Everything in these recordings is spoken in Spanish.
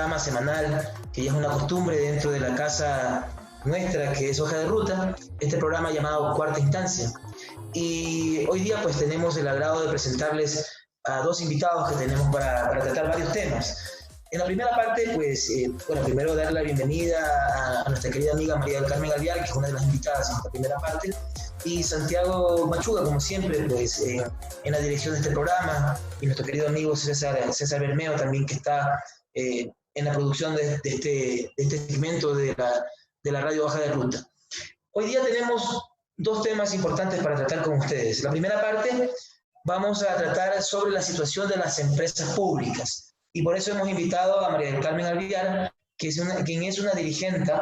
programa semanal que ya es una costumbre dentro de la casa nuestra, que es Hoja de Ruta, este programa llamado Cuarta Instancia. Y hoy día pues tenemos el agrado de presentarles a dos invitados que tenemos para tratar varios temas. En la primera parte, pues, bueno, primero dar la bienvenida a nuestra querida amiga María del Carmen Alviar, que es una de las invitadas en esta primera parte, y Santiago Machuga, como siempre, pues, en la dirección de este programa, y nuestro querido amigo César Bermeo también, que está en la producción de este segmento de la radio Hoja de Ruta. Hoy día tenemos dos temas importantes para tratar con ustedes. La primera parte, vamos a tratar sobre la situación de las empresas públicas. Y por eso hemos invitado a María del Carmen Alvillar, quien es una dirigente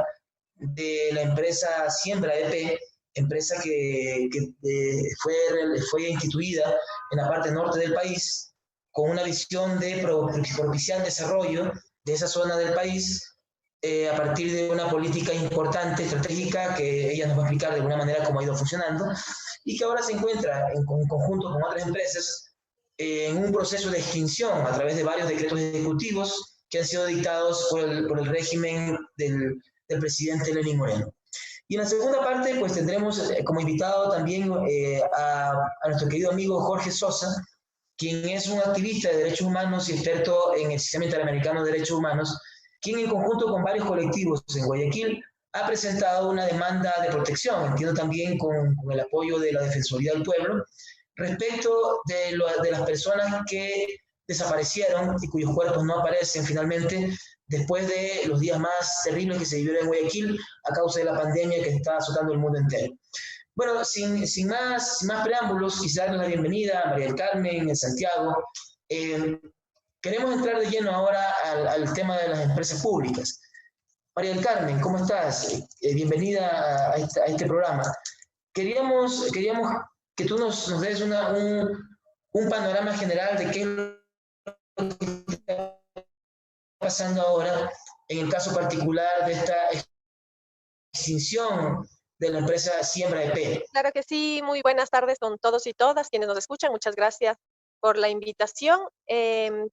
de la empresa Siembra EP, empresa que fue instituida en la parte norte del país con una visión de propiciar el desarrollo de esa zona del país a partir de una política importante, estratégica, que ella nos va a explicar de alguna manera cómo ha ido funcionando, y que ahora se encuentra en conjunto con otras empresas en un proceso de extinción a través de varios decretos ejecutivos que han sido dictados por el régimen del presidente Lenín Moreno. Y en la segunda parte, pues tendremos como invitado también a nuestro querido amigo Jorge Sosa, quien es un activista de derechos humanos y experto en el sistema interamericano de derechos humanos, quien en conjunto con varios colectivos en Guayaquil ha presentado una demanda de protección, entiendo también con el apoyo de la Defensoría del Pueblo, respecto de las personas que desaparecieron y cuyos cuerpos no aparecen finalmente después de los días más terribles que se vivieron en Guayaquil a causa de la pandemia que está azotando el mundo entero. Bueno, sin más preámbulos, quizás darles la bienvenida a María del Carmen, a Santiago. Queremos entrar de lleno ahora al tema de las empresas públicas. María del Carmen, ¿cómo estás? Bienvenida a este programa. Queríamos que tú nos des un panorama general de qué es lo que está pasando ahora en el caso particular de esta extinción de la empresa Siembra EP. Claro que sí, muy buenas tardes con todos y todas quienes nos escuchan. Muchas gracias por la invitación.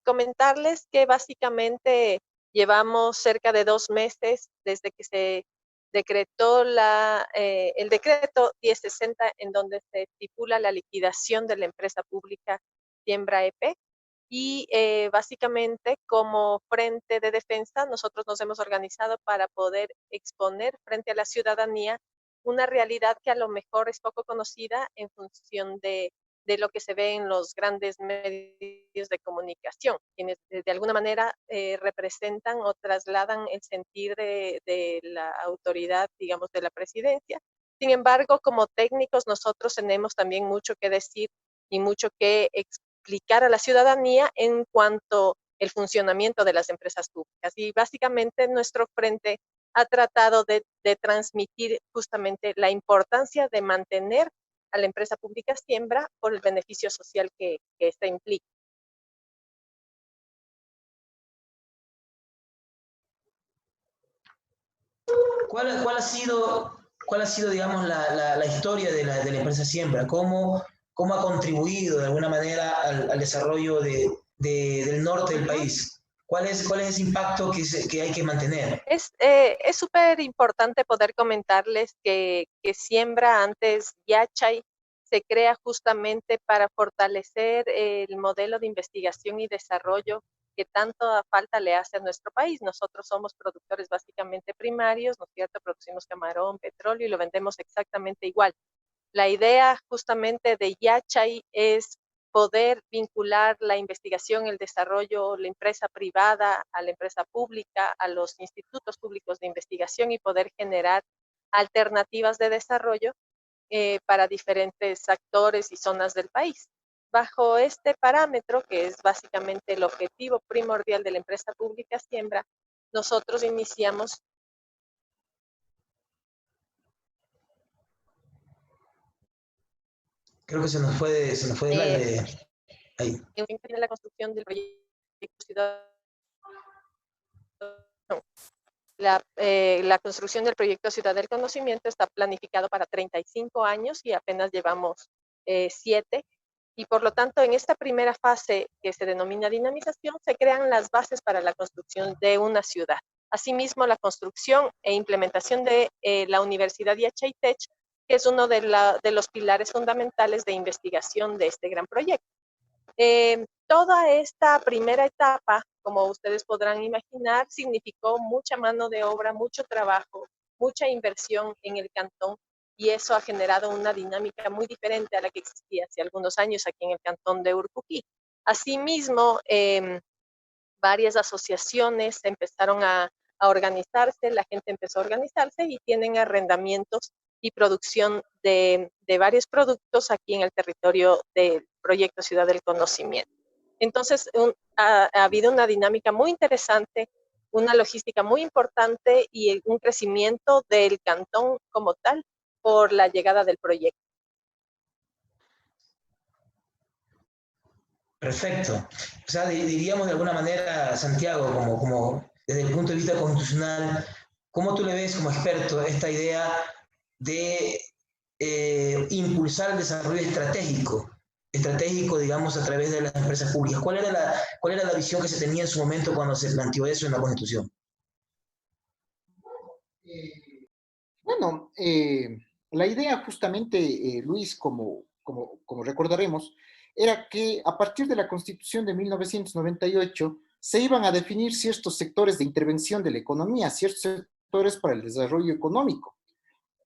Comentarles que básicamente llevamos cerca de 2 meses desde que se decretó el decreto 1060 en donde se estipula la liquidación de la empresa pública Siembra EP. Y básicamente como frente de defensa nosotros nos hemos organizado para poder exponer frente a la ciudadanía una realidad que a lo mejor es poco conocida en función de lo que se ve en los grandes medios de comunicación, quienes de alguna manera representan o trasladan el sentir de la autoridad, digamos, de la presidencia. Sin embargo, como técnicos nosotros tenemos también mucho que decir y mucho que explicar a la ciudadanía en cuanto al funcionamiento de las empresas públicas. Y básicamente nuestro frente ha tratado de transmitir justamente la importancia de mantener a la empresa pública Siembra por el beneficio social que esta implica. ¿Cuál ha sido, digamos, la historia de la empresa Siembra? ¿Cómo ha contribuido de alguna manera al desarrollo del norte del país? ¿Cuál es ese impacto que hay que mantener? Es súper importante poder comentarles que Siembra, antes Yachay, se crea justamente para fortalecer el modelo de investigación y desarrollo que tanto falta le hace a nuestro país. Nosotros somos productores básicamente primarios, ¿no es cierto? Producimos camarón, petróleo y lo vendemos exactamente igual. La idea justamente de Yachay es poder vincular la investigación, el desarrollo, la empresa privada a la empresa pública, a los institutos públicos de investigación y poder generar alternativas de desarrollo para diferentes actores y zonas del país. Bajo este parámetro, que es básicamente el objetivo primordial de la empresa pública Siembra, nosotros iniciamos Creo que se nos fue del aire. Ahí. en la construcción del proyecto Ciudad. La construcción del proyecto Ciudad del Conocimiento está planificado para 35 años y apenas llevamos 7. y por lo tanto en esta primera fase que se denomina dinamización se crean las bases para la construcción de una ciudad. Asimismo, la construcción e implementación de la Universidad Yachaitech, que es uno de los pilares fundamentales de investigación de este gran proyecto. Toda esta primera etapa, como ustedes podrán imaginar, significó mucha mano de obra, mucho trabajo, mucha inversión en el cantón, y eso ha generado una dinámica muy diferente a la que existía hace algunos años aquí en el cantón de Urcuquí. Asimismo, varias asociaciones empezaron a organizarse, la gente empezó a organizarse y tienen arrendamientos y producción de varios productos aquí en el territorio del proyecto Ciudad del Conocimiento. Entonces, ha habido una dinámica muy interesante, una logística muy importante y un crecimiento del cantón como tal por la llegada del proyecto. Perfecto. O sea, diríamos de alguna manera, Santiago, como desde el punto de vista constitucional, ¿cómo tú le ves como experto esta idea de impulsar el desarrollo estratégico, digamos, a través de las empresas públicas? ¿Cuál era la visión que se tenía en su momento cuando se planteó eso en la Constitución? Bueno, la idea justamente, Luis, como recordaremos, era que a partir de la Constitución de 1998 se iban a definir ciertos sectores de intervención de la economía, ciertos sectores para el desarrollo económico.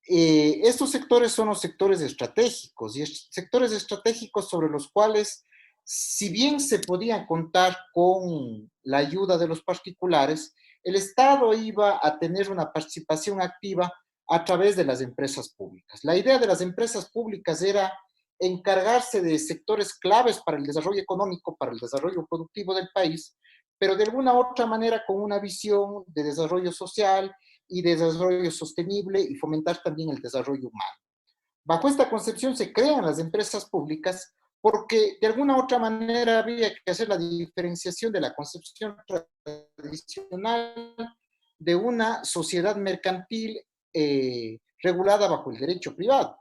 Estos sectores son los sectores estratégicos y sectores estratégicos sobre los cuales, si bien se podía contar con la ayuda de los particulares, el Estado iba a tener una participación activa a través de las empresas públicas. La idea de las empresas públicas era encargarse de sectores claves para el desarrollo económico, para el desarrollo productivo del país, pero de alguna u otra manera con una visión de desarrollo social y de desarrollo sostenible y fomentar también el desarrollo humano. Bajo esta concepción se crean las empresas públicas porque de alguna u otra manera había que hacer la diferenciación de la concepción tradicional de una sociedad mercantil regulada bajo el derecho privado.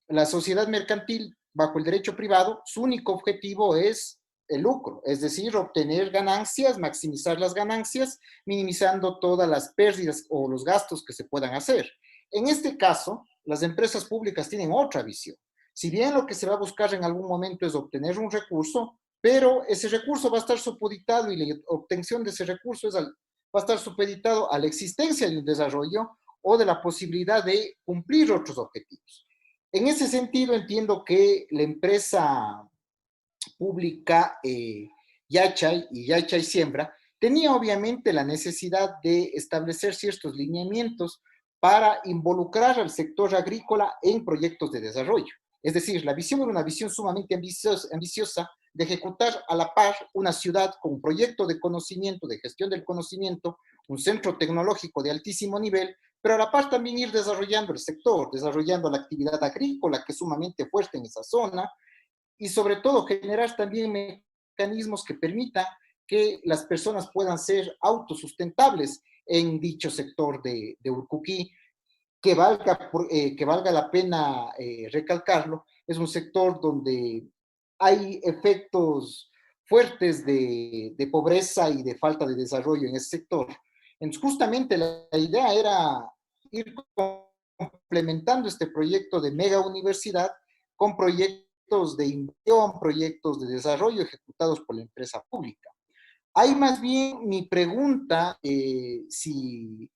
La sociedad mercantil bajo el derecho privado, su único objetivo es el lucro, es decir, obtener ganancias, maximizar las ganancias, minimizando todas las pérdidas o los gastos que se puedan hacer. En este caso, las empresas públicas tienen otra visión. Si bien lo que se va a buscar en algún momento es obtener un recurso, pero ese recurso va a estar supeditado y la obtención de ese recurso va a estar supeditado a la existencia de un desarrollo o de la posibilidad de cumplir otros objetivos. En ese sentido, entiendo que la empresa pública Yachay y Yachay Siembra tenía obviamente la necesidad de establecer ciertos lineamientos para involucrar al sector agrícola en proyectos de desarrollo. Es decir, la visión era una visión sumamente ambiciosa de ejecutar a la par una ciudad con un proyecto de conocimiento, de gestión del conocimiento, un centro tecnológico de altísimo nivel, pero a la par también ir desarrollando el sector, desarrollando la actividad agrícola, que es sumamente fuerte en esa zona, y sobre todo generar también mecanismos que permitan que las personas puedan ser autosustentables en dicho sector de Urcuquí, que valga la pena recalcarlo, es un sector donde hay efectos fuertes de pobreza y de falta de desarrollo en ese sector. Entonces, justamente la idea era ir complementando este proyecto de mega universidad con proyectos de inversión, proyectos de desarrollo ejecutados por la empresa pública. Hay más bien mi pregunta, si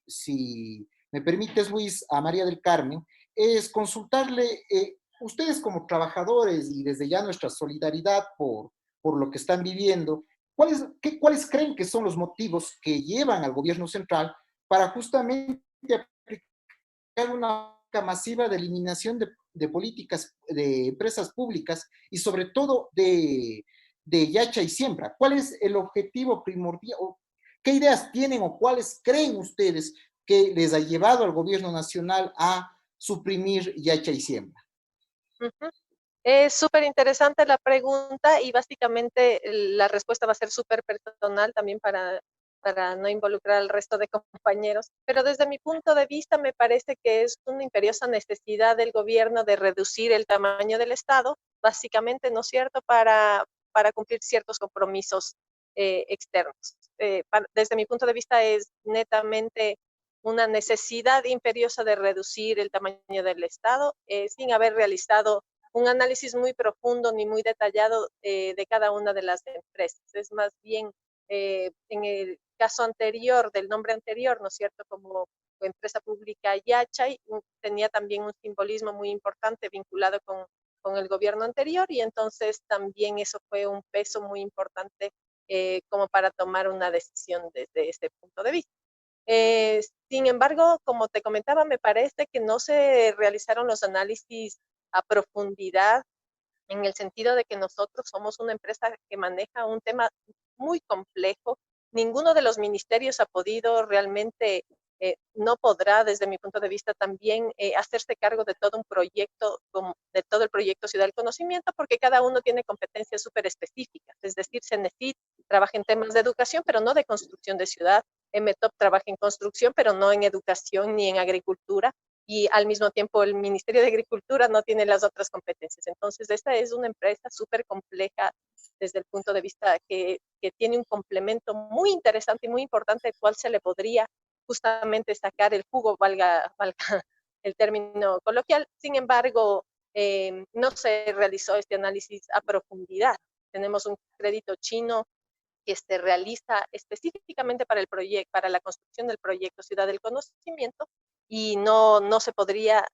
me permites, Luis, a María del Carmen, es consultarle, ustedes como trabajadores y desde ya nuestra solidaridad por lo que están viviendo, ¿cuáles creen que son los motivos que llevan al gobierno central para justamente aplicar una masiva de eliminación de políticas de empresas públicas y sobre todo de Yacha y Siembra? ¿Cuál es el objetivo primordial? ¿Qué ideas tienen o cuáles creen ustedes que les ha llevado al gobierno nacional a suprimir Yacha y Siembra? Uh-huh. Es súper interesante la pregunta y básicamente la respuesta va a ser súper personal también para no involucrar al resto de compañeros. Pero desde mi punto de vista me parece que es una imperiosa necesidad del gobierno de reducir el tamaño del Estado, básicamente, ¿no es cierto?, para cumplir ciertos compromisos externos. Desde mi punto de vista es netamente una necesidad imperiosa de reducir el tamaño del Estado sin haber realizado un análisis muy profundo ni muy detallado de cada una de las empresas. Es más bien, en el caso anterior, del nombre anterior, ¿no es cierto?, como empresa pública Yachay, tenía también un simbolismo muy importante vinculado con el gobierno anterior, y entonces también eso fue un peso muy importante como para tomar una decisión desde este punto de vista. Sin embargo, como te comentaba, me parece que no se realizaron los análisis a profundidad, en el sentido de que nosotros somos una empresa que maneja un tema muy complejo. Ninguno de los ministerios ha podido realmente, no podrá, desde mi punto de vista, también hacerse cargo de todo un proyecto, de todo el proyecto Ciudad del Conocimiento, porque cada uno tiene competencias súper específicas. Es decir, CENESID trabaja en temas de educación, pero no de construcción de ciudad. METOP trabaja en construcción, pero no en educación ni en agricultura. Y al mismo tiempo el Ministerio de Agricultura no tiene las otras competencias. Entonces, esta es una empresa súper compleja desde el punto de vista que tiene un complemento muy interesante y muy importante, el cual se le podría justamente sacar el jugo, valga el término coloquial. Sin embargo, no se realizó este análisis a profundidad. Tenemos un crédito chino que se realiza específicamente para el proyecto, para la construcción del proyecto Ciudad del Conocimiento, y no se podría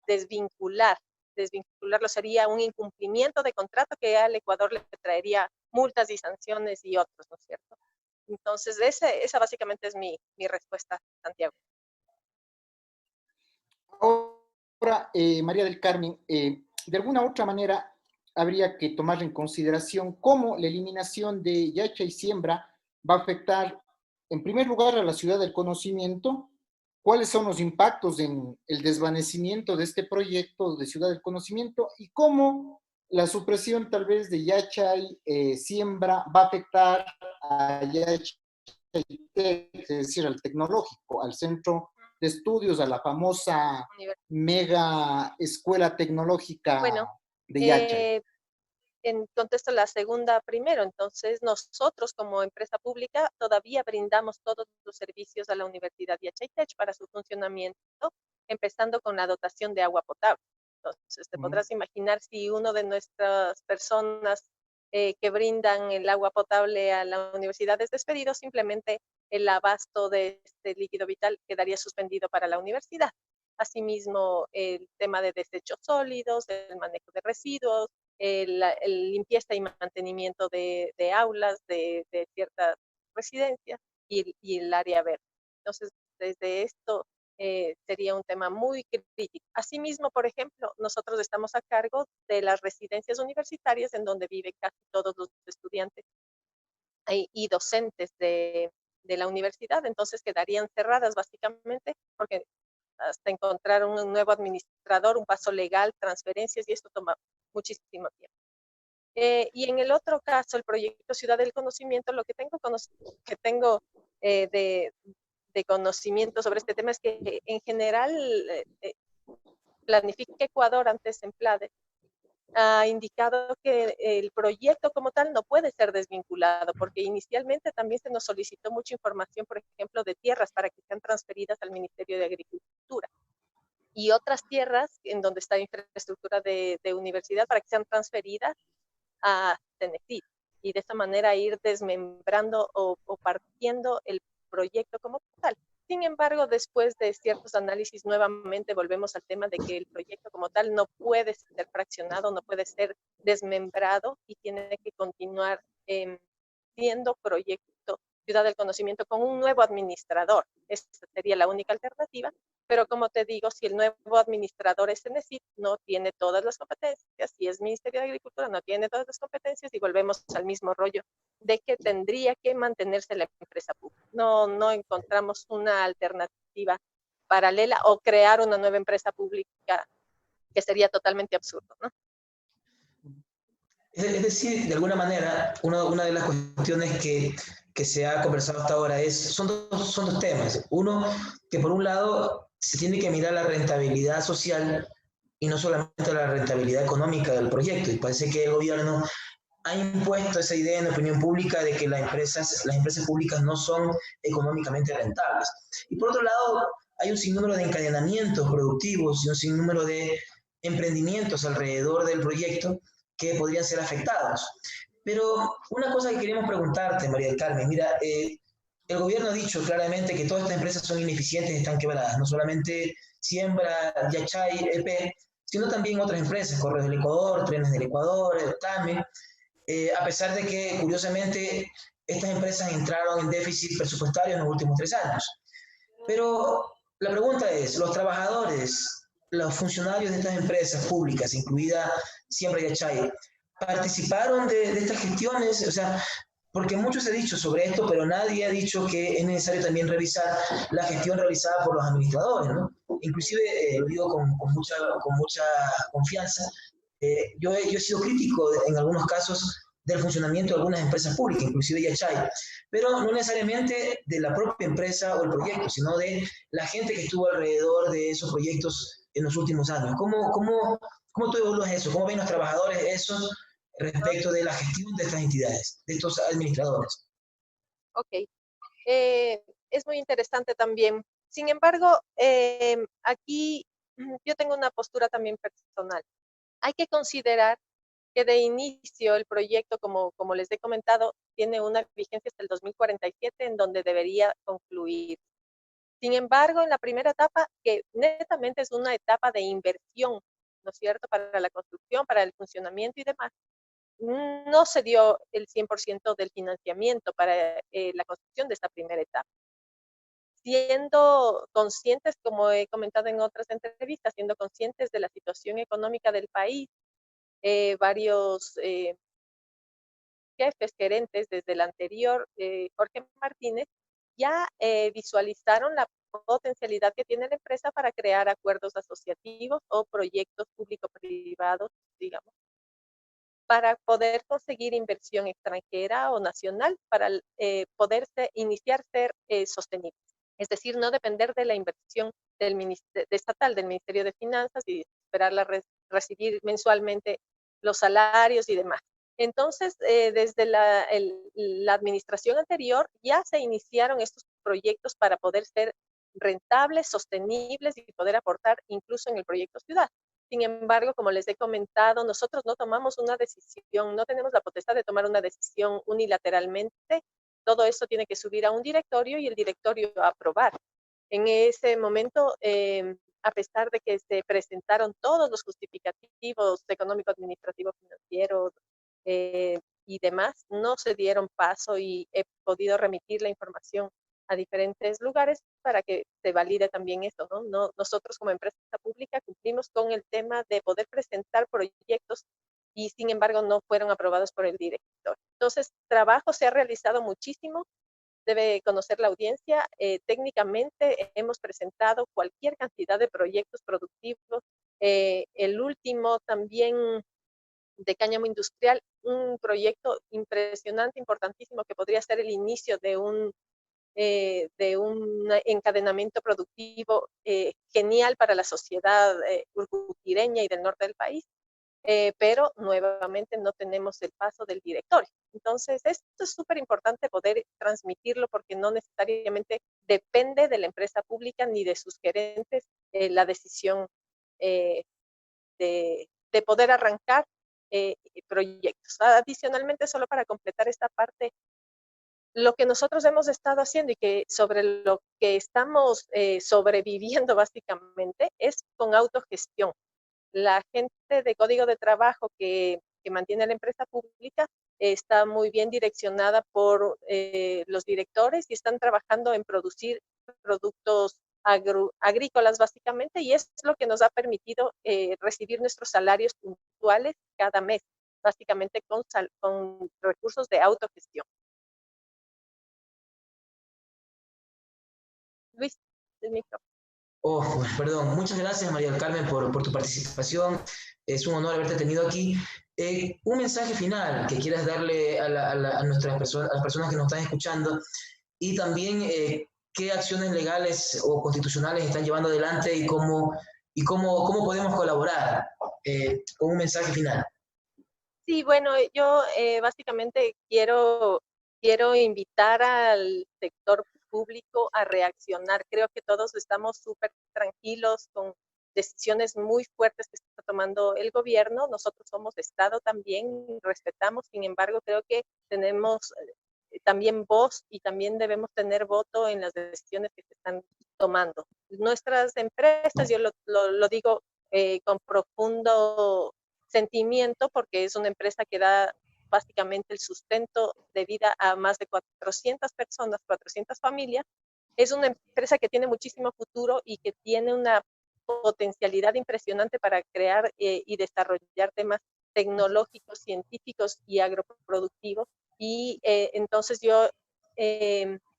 desvincularlo sería un incumplimiento de contrato que al Ecuador le traería multas y sanciones y otros, ¿no es cierto? Entonces, esa básicamente es mi respuesta, Santiago. Ahora, María del Carmen, de alguna u otra manera habría que tomar en consideración cómo la eliminación de Yachay Siembra va a afectar, en primer lugar, a la Ciudad del Conocimiento, cuáles son los impactos en el desvanecimiento de este proyecto de Ciudad del Conocimiento y cómo la supresión tal vez de Yachay Siembra va a afectar a Yachay, es decir, al tecnológico, al centro de estudios, a la famosa mega escuela tecnológica de Yachay. Contesto la segunda primero. Entonces, nosotros como empresa pública todavía brindamos todos los servicios a la Universidad Yachaytech para su funcionamiento, empezando con la dotación de agua potable. Entonces, te podrás imaginar si uno de nuestras personas que brindan el agua potable a la universidad es despedido, simplemente el abasto de este líquido vital quedaría suspendido para la universidad. Asimismo, el tema de desechos sólidos, el manejo de residuos, el limpieza y mantenimiento de aulas, de ciertas residencias y el área verde. Entonces, desde esto sería un tema muy crítico. Asimismo, por ejemplo, nosotros estamos a cargo de las residencias universitarias en donde viven casi todos los estudiantes y docentes de la universidad, entonces quedarían cerradas básicamente porque hasta encontrar un nuevo administrador, un paso legal, transferencias, y esto toma muchísimo tiempo. Y en el otro caso, el proyecto Ciudad del Conocimiento, lo que tengo de conocimiento sobre este tema es que en general Planifica Ecuador, antes en PLADE, ha indicado que el proyecto como tal no puede ser desvinculado, porque inicialmente también se nos solicitó mucha información, por ejemplo, de tierras para que sean transferidas al Ministerio de Agricultura y otras tierras en donde está infraestructura de universidad para que sean transferidas a CENESID, y de esa manera ir desmembrando o partiendo el proyecto como tal. Sin embargo, después de ciertos análisis, nuevamente volvemos al tema de que el proyecto como tal no puede ser fraccionado, no puede ser desmembrado y tiene que continuar siendo proyecto Ciudad del Conocimiento con un nuevo administrador. Esa sería la única alternativa, pero como te digo, si el nuevo administrador es CENESID, no tiene todas las competencias, si es Ministerio de Agricultura, no tiene todas las competencias, y volvemos al mismo rollo de que tendría que mantenerse la empresa pública. No encontramos una alternativa paralela o crear una nueva empresa pública, que sería totalmente absurdo, ¿no? Es decir, de alguna manera, una de las cuestiones que se ha conversado hasta ahora son dos temas. Uno, que por un lado se tiene que mirar la rentabilidad social y no solamente a la rentabilidad económica del proyecto. Y parece que el gobierno ha impuesto esa idea en la opinión pública de que las empresas públicas no son económicamente rentables. Y por otro lado, hay un sinnúmero de encadenamientos productivos y un sinnúmero de emprendimientos alrededor del proyecto que podrían ser afectados. Pero una cosa que queremos preguntarte, María del Carmen, mira, el gobierno ha dicho claramente que todas estas empresas son ineficientes y están quebradas, no solamente Siembra, Yachay, EP, sino también otras empresas, Correos del Ecuador, Trenes del Ecuador, TAME, a pesar de que, curiosamente, estas empresas entraron en déficit presupuestario en los últimos 3 años. Pero la pregunta es, ¿los trabajadores, los funcionarios de estas empresas públicas, incluida Siembra y Yachay, participaron de estas gestiones? O sea, porque mucho se ha dicho sobre esto, pero nadie ha dicho que es necesario también revisar la gestión realizada por los administradores, ¿no? Inclusive, lo digo con mucha confianza, yo he sido crítico en algunos casos del funcionamiento de algunas empresas públicas, inclusive Yachay, pero no necesariamente de la propia empresa o el proyecto, sino de la gente que estuvo alrededor de esos proyectos en los últimos años. ¿Cómo tú evalúas eso? ¿Cómo ven los trabajadores eso respecto de la gestión de estas entidades, de estos administradores? Ok, es muy interesante también. Sin embargo, aquí yo tengo una postura también personal. Hay que considerar que de inicio el proyecto, como les he comentado, tiene una vigencia hasta el 2047 en donde debería concluir. Sin embargo, en la primera etapa, que netamente es una etapa de inversión, ¿no es cierto?, para la construcción, para el funcionamiento y demás, no se dio el 100% del financiamiento para la construcción de esta primera etapa. Siendo conscientes, como he comentado en otras entrevistas, siendo conscientes de la situación económica del país, varios jefes, gerentes desde el anterior, Jorge Martínez, ya visualizaron la potencialidad que tiene la empresa para crear acuerdos asociativos o proyectos público-privados, digamos, para poder conseguir inversión extranjera o nacional, para poderse iniciar ser sostenibles. Es decir, no depender de la inversión estatal, del Ministerio de Finanzas y esperar recibir mensualmente los salarios y demás. Entonces, desde la administración anterior ya se iniciaron estos proyectos para poder ser rentables, sostenibles y poder aportar incluso en el proyecto ciudad. Sin embargo, como les he comentado, nosotros no tomamos una decisión, no tenemos la potestad de tomar una decisión unilateralmente. Todo esto tiene que subir a un directorio y el directorio aprobar. En ese momento, a pesar de que se presentaron todos los justificativos económico, administrativo, financiero y demás, no se dieron paso y he podido remitir la información a diferentes lugares para que se valide también esto, ¿no? Nosotros como empresa pública cumplimos con el tema de poder presentar proyectos y sin embargo no fueron aprobados por el director. Entonces, trabajo se ha realizado muchísimo, debe conocer la audiencia. Técnicamente hemos presentado cualquier cantidad de proyectos productivos. El último también de cáñamo industrial, un proyecto impresionante, importantísimo, que podría ser el inicio de un encadenamiento productivo genial para la sociedad urcutireña y del norte del país, pero nuevamente no tenemos el paso del directorio. Entonces, esto es súper importante poder transmitirlo porque no necesariamente depende de la empresa pública ni de sus gerentes la decisión de poder arrancar proyectos. Adicionalmente, solo para completar esta parte, lo que nosotros hemos estado haciendo y que sobre lo que estamos sobreviviendo básicamente es con autogestión. La gente de código de trabajo que mantiene la empresa pública está muy bien direccionada por los directores y están trabajando en producir productos agrícolas básicamente, y es lo que nos ha permitido recibir nuestros salarios puntuales cada mes, básicamente con recursos de autogestión. Luis, el micrófono. Oh, perdón, muchas gracias María del Carmen por tu participación. Es un honor haberte tenido aquí. Un mensaje final que quieras darle a las personas que nos están escuchando y también qué acciones legales o constitucionales están llevando adelante y cómo y cómo podemos colaborar con un mensaje final. Sí, bueno, yo básicamente quiero invitar al sector público a reaccionar. Creo que todos estamos súper tranquilos con decisiones muy fuertes que está tomando el gobierno. Nosotros somos Estado también, respetamos, sin embargo, creo que tenemos también voz y también debemos tener voto en las decisiones que se están tomando. Nuestras empresas, yo lo digo con profundo sentimiento, porque es una empresa que da básicamente el sustento de vida a más de 400 personas, 400 familias. Es una empresa que tiene muchísimo futuro y que tiene una potencialidad impresionante para crear y desarrollar temas tecnológicos, científicos y agroproductivos. Y entonces yo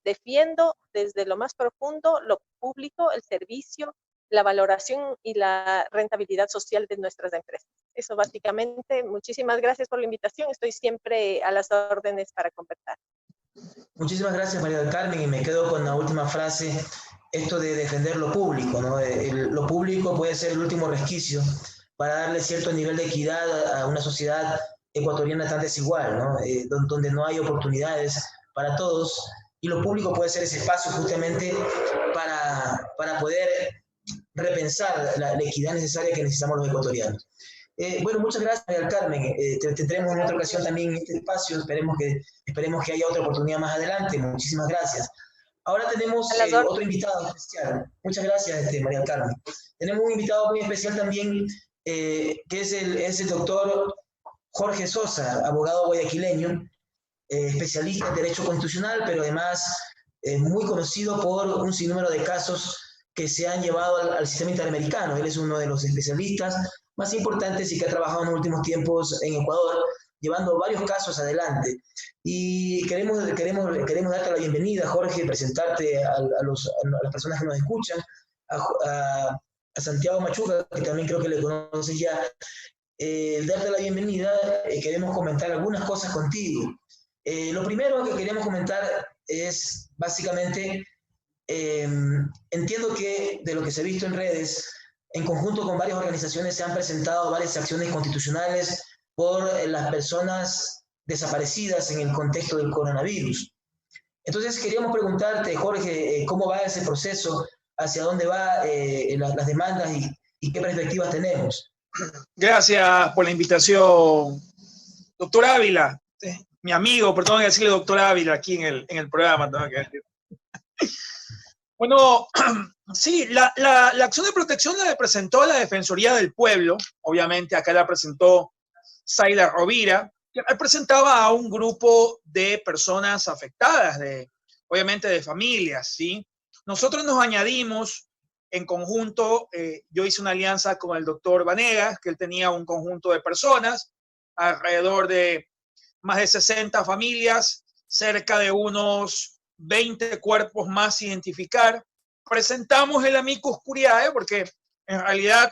defiendo desde lo más profundo lo público, el servicio, la valoración y la rentabilidad social de nuestras empresas. Eso básicamente. Muchísimas gracias por la invitación. Estoy siempre a las órdenes para conversar. Muchísimas gracias, María del Carmen, y me quedo con la última frase, esto de defender lo público, ¿no? Lo público puede ser el último resquicio para darle cierto nivel de equidad a una sociedad ecuatoriana tan desigual, ¿no? Donde no hay oportunidades para todos, y lo público puede ser ese espacio justamente para poder repensar la equidad necesaria que necesitamos los ecuatorianos. Bueno, muchas gracias, María del Carmen. Te tendremos en otra ocasión también en este espacio. Esperemos que haya otra oportunidad más adelante. Muchísimas gracias. Ahora tenemos otro invitado especial. Muchas gracias, María del Carmen. Tenemos un invitado muy especial también, que es el doctor Jorge Sosa, abogado guayaquileño, especialista en Derecho Constitucional, pero además muy conocido por un sinnúmero de casos que se han llevado al sistema interamericano. Él es uno de los especialistas más importantes y que ha trabajado en los últimos tiempos en Ecuador, llevando varios casos adelante. Y queremos darte la bienvenida, Jorge, presentarte a las personas que nos escuchan, a Santiago Machuca, que también creo que le conoces ya. Darte la bienvenida, queremos comentar algunas cosas contigo. Lo primero que queremos comentar es básicamente, entiendo que de lo que se ha visto en redes, en conjunto con varias organizaciones se han presentado varias acciones constitucionales por las personas desaparecidas en el contexto del coronavirus. Entonces queríamos preguntarte, Jorge, ¿cómo va ese proceso? ¿Hacia dónde van las demandas y qué perspectivas tenemos? Gracias por la invitación, doctor Ávila, mi amigo, perdón decirle doctor Ávila aquí en el programa. Bueno, sí, la acción de protección la presentó la Defensoría del Pueblo, obviamente acá la presentó Zayda Rovira, que presentaba a un grupo de personas afectadas, obviamente de familias, ¿sí? Nosotros nos añadimos en conjunto, yo hice una alianza con el doctor Vanegas, que él tenía un conjunto de personas, alrededor de más de 60 familias, cerca de unos 20 cuerpos más identificar. Presentamos el amicus curiae porque en realidad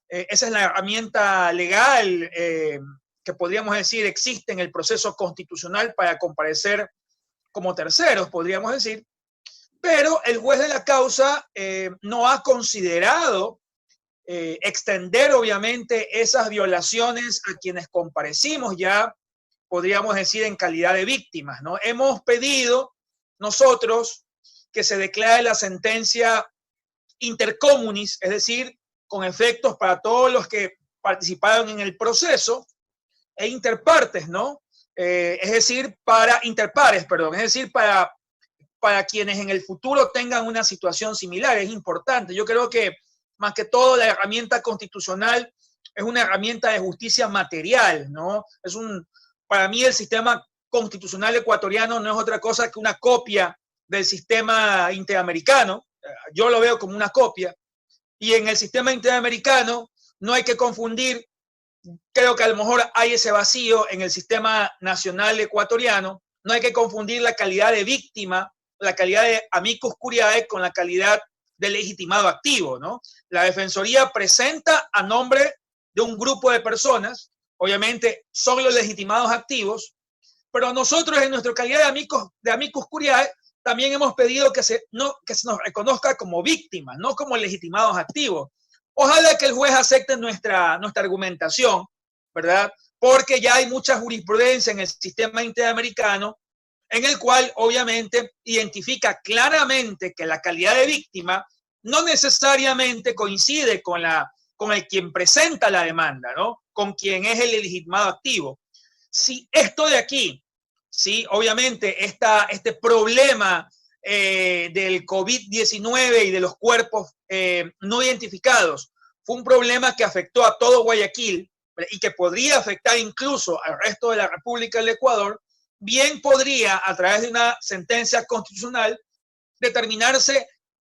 esa es la herramienta legal que podríamos decir existe en el proceso constitucional para comparecer como terceros, podríamos decir. Pero el juez de la causa no ha considerado extender obviamente esas violaciones a quienes comparecimos ya, podríamos decir, en calidad de víctimas, ¿no? Hemos pedido nosotros que se declare la sentencia intercomunis, es decir, con efectos para todos los que participaron en el proceso, e interpartes, ¿no? Es decir, para interpares, perdón, es decir, para quienes en el futuro tengan una situación similar. Es importante. Yo creo que más que todo la herramienta constitucional es una herramienta de justicia material, ¿no? Para mí el sistema constitucional ecuatoriano no es otra cosa que una copia del sistema interamericano. Yo lo veo como una copia. Y en el sistema interamericano no hay que confundir, creo que a lo mejor hay ese vacío en el sistema nacional ecuatoriano, no hay que confundir la calidad de víctima, la calidad de amicus curiae con la calidad de legitimado activo, ¿no? La Defensoría presenta a nombre de un grupo de personas, obviamente son los legitimados activos, pero nosotros en nuestra calidad de amicus curiae también hemos pedido que se nos reconozca como víctimas, no como legitimados activos, Ojalá que el juez acepte nuestra argumentación, ¿verdad? Porque ya hay mucha jurisprudencia en el sistema interamericano en el cual obviamente identifica claramente que la calidad de víctima no necesariamente coincide con el quien presenta la demanda, ¿no? Con quien es el legitimado activo. Si esto de aquí, sí, obviamente este problema del COVID-19 y de los cuerpos no identificados fue un problema que afectó a todo Guayaquil y que podría afectar incluso al resto de la República del Ecuador, bien podría, a través de una sentencia constitucional, determinarse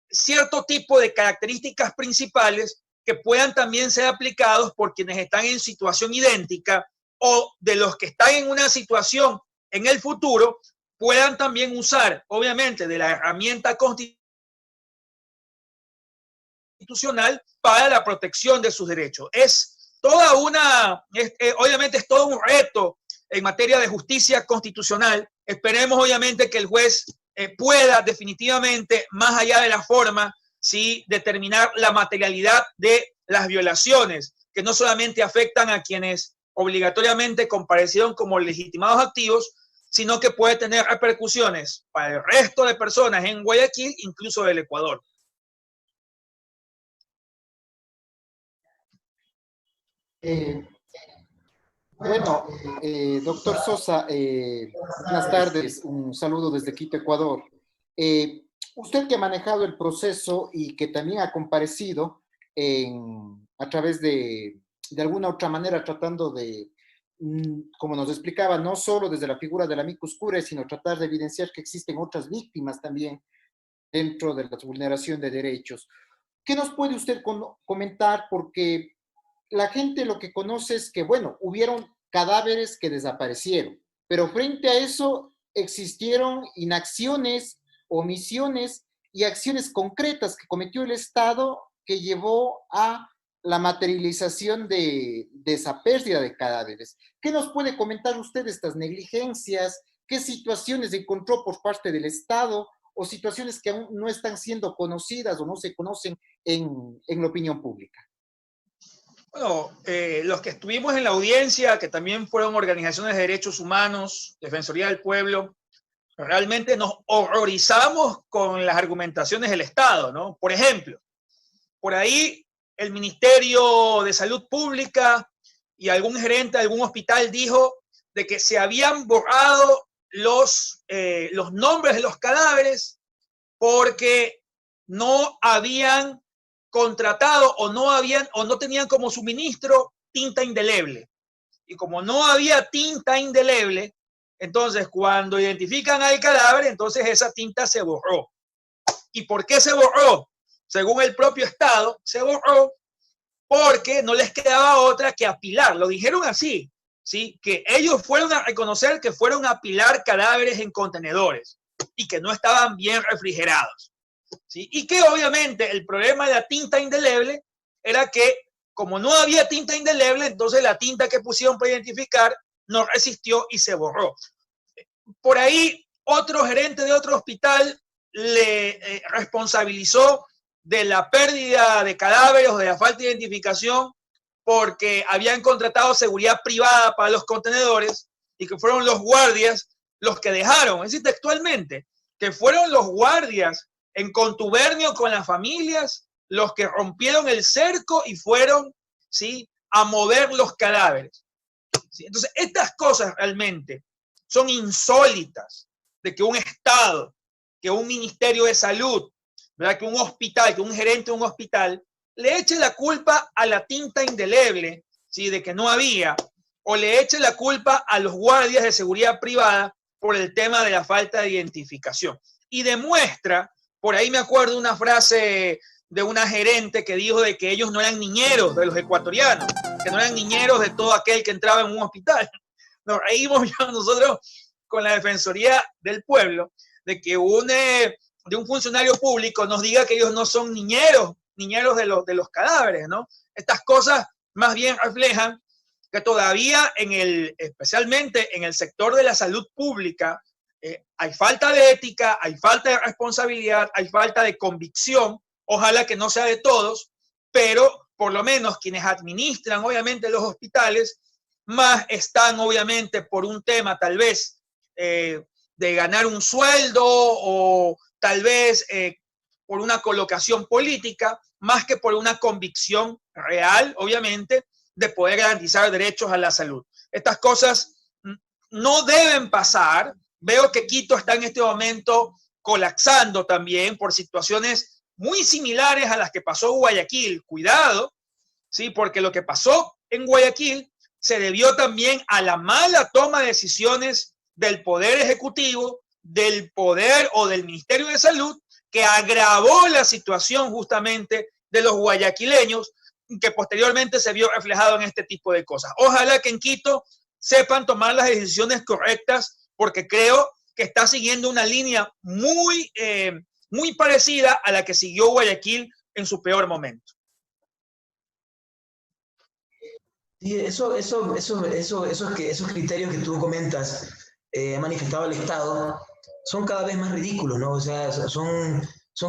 cierto tipo de características principales que puedan también ser aplicados por quienes están en situación idéntica o de los que están en una situación en el futuro, puedan también usar, obviamente, de la herramienta constitucional para la protección de sus derechos. Obviamente es todo un reto en materia de justicia constitucional. Esperemos, obviamente, que el juez pueda definitivamente, más allá de la forma, ¿sí?, determinar la materialidad de las violaciones, que no solamente afectan a quienes obligatoriamente comparecieron como legitimados activos, sino que puede tener repercusiones para el resto de personas en Guayaquil, incluso del Ecuador. Doctor Sosa, buenas tardes, un saludo desde Quito, Ecuador. Usted que ha manejado el proceso y que también ha comparecido a través de alguna otra manera, tratando de, como nos explicaba, no solo desde la figura del amicus curiae, sino tratar de evidenciar que existen otras víctimas también dentro de la vulneración de derechos. ¿Qué nos puede usted comentar? Porque la gente lo que conoce es que, bueno, hubieron cadáveres que desaparecieron, pero frente a eso existieron inacciones, omisiones y acciones concretas que cometió el Estado que llevó a la materialización de esa pérdida de cadáveres. ¿Qué nos puede comentar usted de estas negligencias? ¿Qué situaciones encontró por parte del Estado o situaciones que aún no están siendo conocidas o no se conocen en la opinión pública? Bueno, los que estuvimos en la audiencia, que también fueron organizaciones de derechos humanos, Defensoría del Pueblo, realmente nos horrorizamos con las argumentaciones del Estado, ¿no? Por ejemplo, por ahí el Ministerio de Salud Pública y algún gerente de algún hospital dijo de que se habían borrado los nombres de los cadáveres porque no habían contratado o no tenían como suministro tinta indeleble. Y como no había tinta indeleble, entonces cuando identifican al cadáver, entonces esa tinta se borró. ¿Y por qué se borró? Según el propio Estado, se borró porque no les quedaba otra que apilar. Lo dijeron así, ¿sí? Que ellos fueron a reconocer que fueron a apilar cadáveres en contenedores y que no estaban bien refrigerados. ¿Sí? Y que obviamente el problema de la tinta indeleble era que como no había tinta indeleble, entonces la tinta que pusieron para identificar no resistió y se borró. Por ahí otro gerente de otro hospital le responsabilizó de la pérdida de cadáveres o de la falta de identificación porque habían contratado seguridad privada para los contenedores y que fueron los guardias los que dejaron, es decir, textualmente, que fueron los guardias en contubernio con las familias los que rompieron el cerco y fueron, ¿sí?, a mover los cadáveres. ¿Sí? Entonces, estas cosas realmente son insólitas de que un Estado, que un Ministerio de Salud, ¿verdad?, que un hospital, que un gerente de un hospital le eche la culpa a la tinta indeleble, ¿sí?, de que no había, o le eche la culpa a los guardias de seguridad privada por el tema de la falta de identificación. Y demuestra, por ahí me acuerdo una frase de una gerente que dijo de que ellos no eran niñeros de los ecuatorianos, que no eran niñeros de todo aquel que entraba en un hospital. Nos reímos ya nosotros con la Defensoría del Pueblo de que de un funcionario público nos diga que ellos no son niñeros de los cadáveres, ¿no? Estas cosas más bien reflejan que todavía especialmente en el sector de la salud pública, hay falta de ética, hay falta de responsabilidad, hay falta de convicción, ojalá que no sea de todos, pero por lo menos quienes administran obviamente los hospitales, más están obviamente por un tema tal vez de ganar un sueldo o tal vez por una colocación política, más que por una convicción real, obviamente, de poder garantizar derechos a la salud. Estas cosas no deben pasar. Veo que Quito está en este momento colapsando también por situaciones muy similares a las que pasó Guayaquil. Cuidado, ¿sí? Porque lo que pasó en Guayaquil se debió también a la mala toma de decisiones del Poder Ejecutivo, del Poder o del Ministerio de Salud, que agravó la situación justamente de los guayaquileños, que posteriormente se vio reflejado en este tipo de cosas. Ojalá que en Quito sepan tomar las decisiones correctas, porque creo que está siguiendo una línea muy, muy parecida a la que siguió Guayaquil en su peor momento. Sí, esos criterios que tú comentas, ha manifestado el Estado, son cada vez más ridículos, ¿no? O sea, son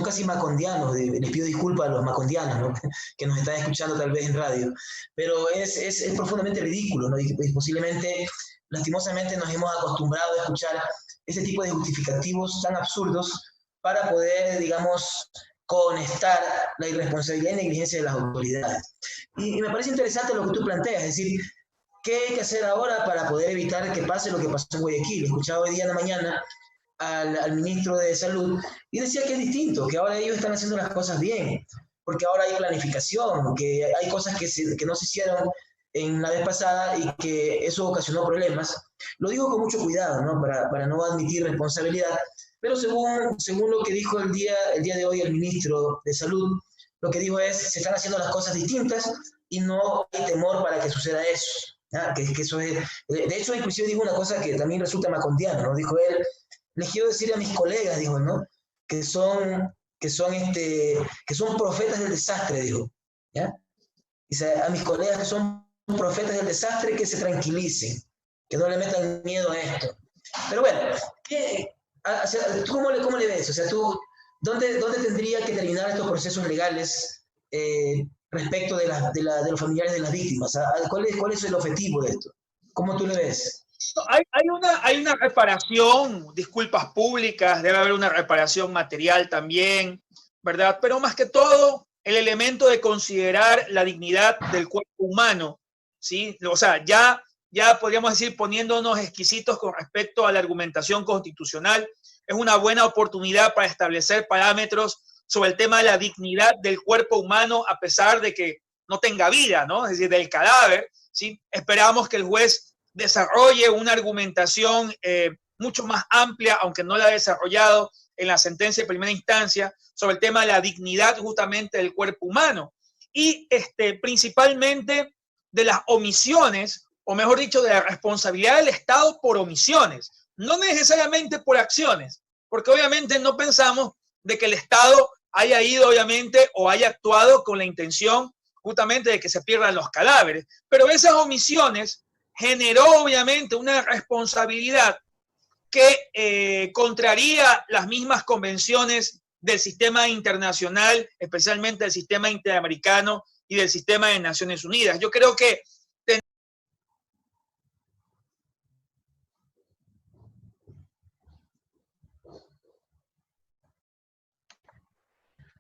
casi macondianos. Les pido disculpas a los macondianos, ¿no? Que nos están escuchando tal vez en radio, pero es profundamente ridículo, ¿no? Y posiblemente, lastimosamente, nos hemos acostumbrado a escuchar ese tipo de justificativos tan absurdos para poder, digamos, conectar la irresponsabilidad y negligencia de las autoridades. Y me parece interesante lo que tú planteas, es decir, ¿qué hay que hacer ahora para poder evitar que pase lo que pasó en Guayaquil? Escuchaba hoy día en la mañana al ministro de Salud y decía que es distinto, que ahora ellos están haciendo las cosas bien, porque ahora hay planificación, que hay cosas que no se hicieron en la vez pasada y que eso ocasionó problemas. Lo digo con mucho cuidado, ¿no? Para no admitir responsabilidad, pero según lo que dijo el día de hoy el ministro de Salud, lo que dijo es, se están haciendo las cosas distintas y no hay temor para que suceda eso. ¿Ah? Que eso es, de hecho, inclusive dijo una cosa que también resulta macondiana, ¿no? Dijo él, les quiero decir a mis colegas, dijo, ¿no? Que son profetas del desastre, dijo. ¿Ya? Dice, a mis colegas que son profetas del desastre, que se tranquilicen, que no le metan miedo a esto. Pero bueno, ¿tú cómo le ves? O sea, ¿tú dónde tendría que terminar estos procesos legales respecto de los familiares de las víctimas? ¿Cuál es el objetivo de esto? ¿Cómo tú le ves? Hay una reparación, disculpas públicas, debe haber una reparación material también, ¿verdad? Pero más que todo, el elemento de considerar la dignidad del cuerpo humano, ¿sí? O sea, ya podríamos decir, poniéndonos exquisitos con respecto a la argumentación constitucional, es una buena oportunidad para establecer parámetros sobre el tema de la dignidad del cuerpo humano a pesar de que no tenga vida, ¿no? Es decir, del cadáver, ¿sí? Esperamos que el juez desarrolle una argumentación mucho más amplia, aunque no la ha desarrollado en la sentencia de primera instancia, sobre el tema de la dignidad justamente del cuerpo humano y principalmente de las omisiones, o mejor dicho, de la responsabilidad del Estado por omisiones, no necesariamente por acciones, porque obviamente no pensamos de que el Estado haya ido obviamente o haya actuado con la intención justamente de que se pierdan los cadáveres, pero esas omisiones generó obviamente una responsabilidad que contraría las mismas convenciones del sistema internacional, especialmente del sistema interamericano y del sistema de Naciones Unidas. Yo creo que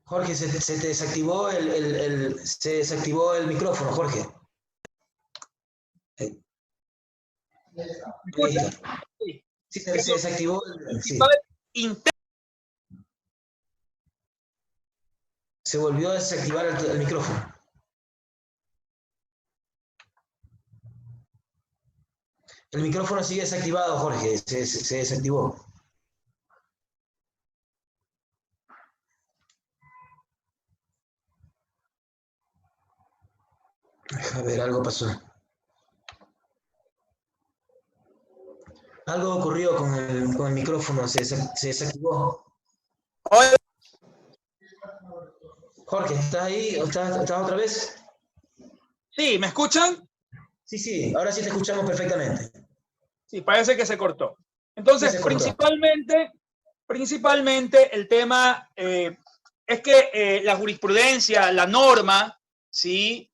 Jorge, se te desactivó se desactivó el micrófono, Jorge. Sí, se desactivó. Sí. Se volvió a desactivar el micrófono. El micrófono sigue desactivado, Jorge. Se desactivó. A ver, algo pasó. Algo ocurrió con el micrófono, se desactivó. Hola. Jorge, ¿estás ahí? ¿Estás otra vez? Sí, ¿me escuchan? Sí, ahora sí te escuchamos perfectamente. Sí, parece que se cortó. Entonces, principalmente el tema es que la jurisprudencia, la norma, ¿sí?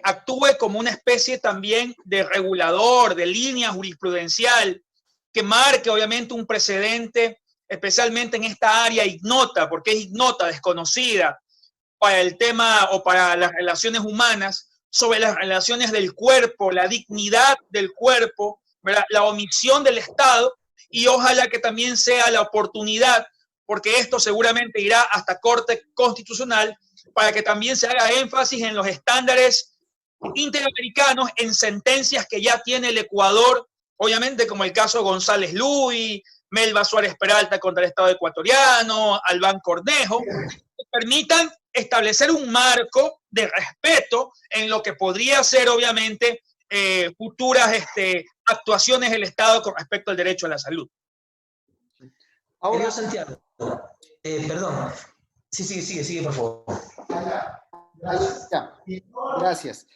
Actúe como una especie también de regulador, de línea jurisprudencial, que marque obviamente un precedente, especialmente en esta área ignota, porque es ignota, desconocida, para el tema o para las relaciones humanas, sobre las relaciones del cuerpo, la dignidad del cuerpo, ¿verdad? La omisión del Estado, y ojalá que también sea la oportunidad, porque esto seguramente irá hasta Corte Constitucional, para que también se haga énfasis en los estándares interamericanos, en sentencias que ya tiene el Ecuador, obviamente como el caso González Luis, Melba Suárez Peralta contra el Estado ecuatoriano, Albán Cornejo, que permitan establecer un marco de respeto en lo que podría ser obviamente futuras actuaciones del Estado con respecto al derecho a la salud. Ahora, Santiago, perdón. Sí, sigue, por favor. Gracias.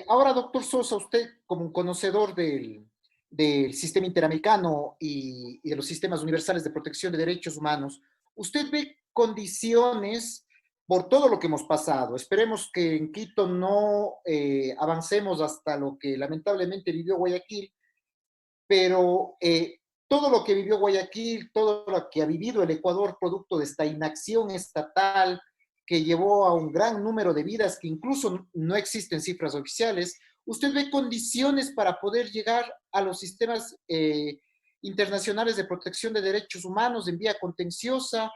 Ahora, doctor Sosa, usted como un conocedor del sistema interamericano y de los sistemas universales de protección de derechos humanos, ¿usted ve condiciones por todo lo que hemos pasado? Esperemos que en Quito no avancemos hasta lo que lamentablemente vivió Guayaquil, pero todo lo que vivió Guayaquil, todo lo que ha vivido el Ecuador producto de esta inacción estatal que llevó a un gran número de vidas que incluso no existen cifras oficiales, ¿usted ve condiciones para poder llegar a los sistemas internacionales de protección de derechos humanos en vía contenciosa?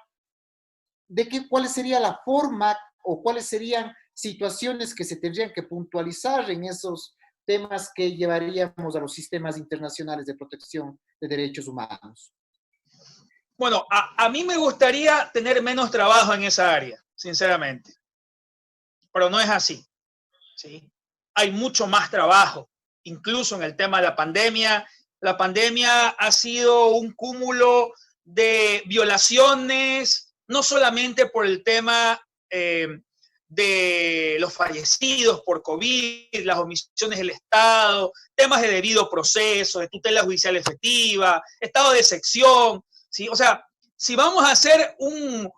¿Cuál sería la forma o cuáles serían situaciones que se tendrían que puntualizar en esos temas que llevaríamos a los sistemas internacionales de protección de derechos humanos? Bueno, a mí me gustaría tener menos trabajo en esa área, sinceramente, pero no es así, ¿sí? Hay mucho más trabajo, incluso en el tema de la pandemia. La pandemia ha sido un cúmulo de violaciones, no solamente por el tema de los fallecidos por COVID, las omisiones del Estado, temas de debido proceso, de tutela judicial efectiva, estado de excepción, ¿sí? O sea, si vamos a hacer un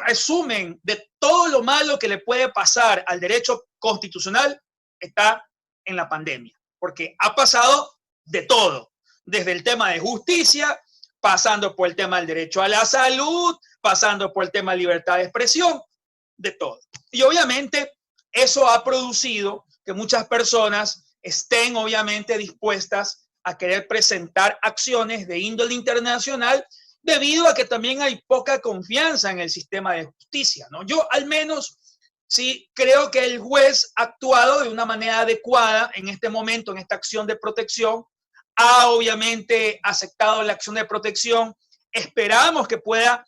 resumen de todo lo malo que le puede pasar al derecho constitucional, está en la pandemia, porque ha pasado de todo, desde el tema de justicia, pasando por el tema del derecho a la salud, pasando por el tema de libertad de expresión, de todo. Y obviamente eso ha producido que muchas personas estén obviamente dispuestas a querer presentar acciones de índole internacional debido a que también hay poca confianza en el sistema de justicia, ¿no? Yo al menos sí creo que el juez ha actuado de una manera adecuada en este momento, en esta acción de protección, ha obviamente aceptado la acción de protección, esperamos que pueda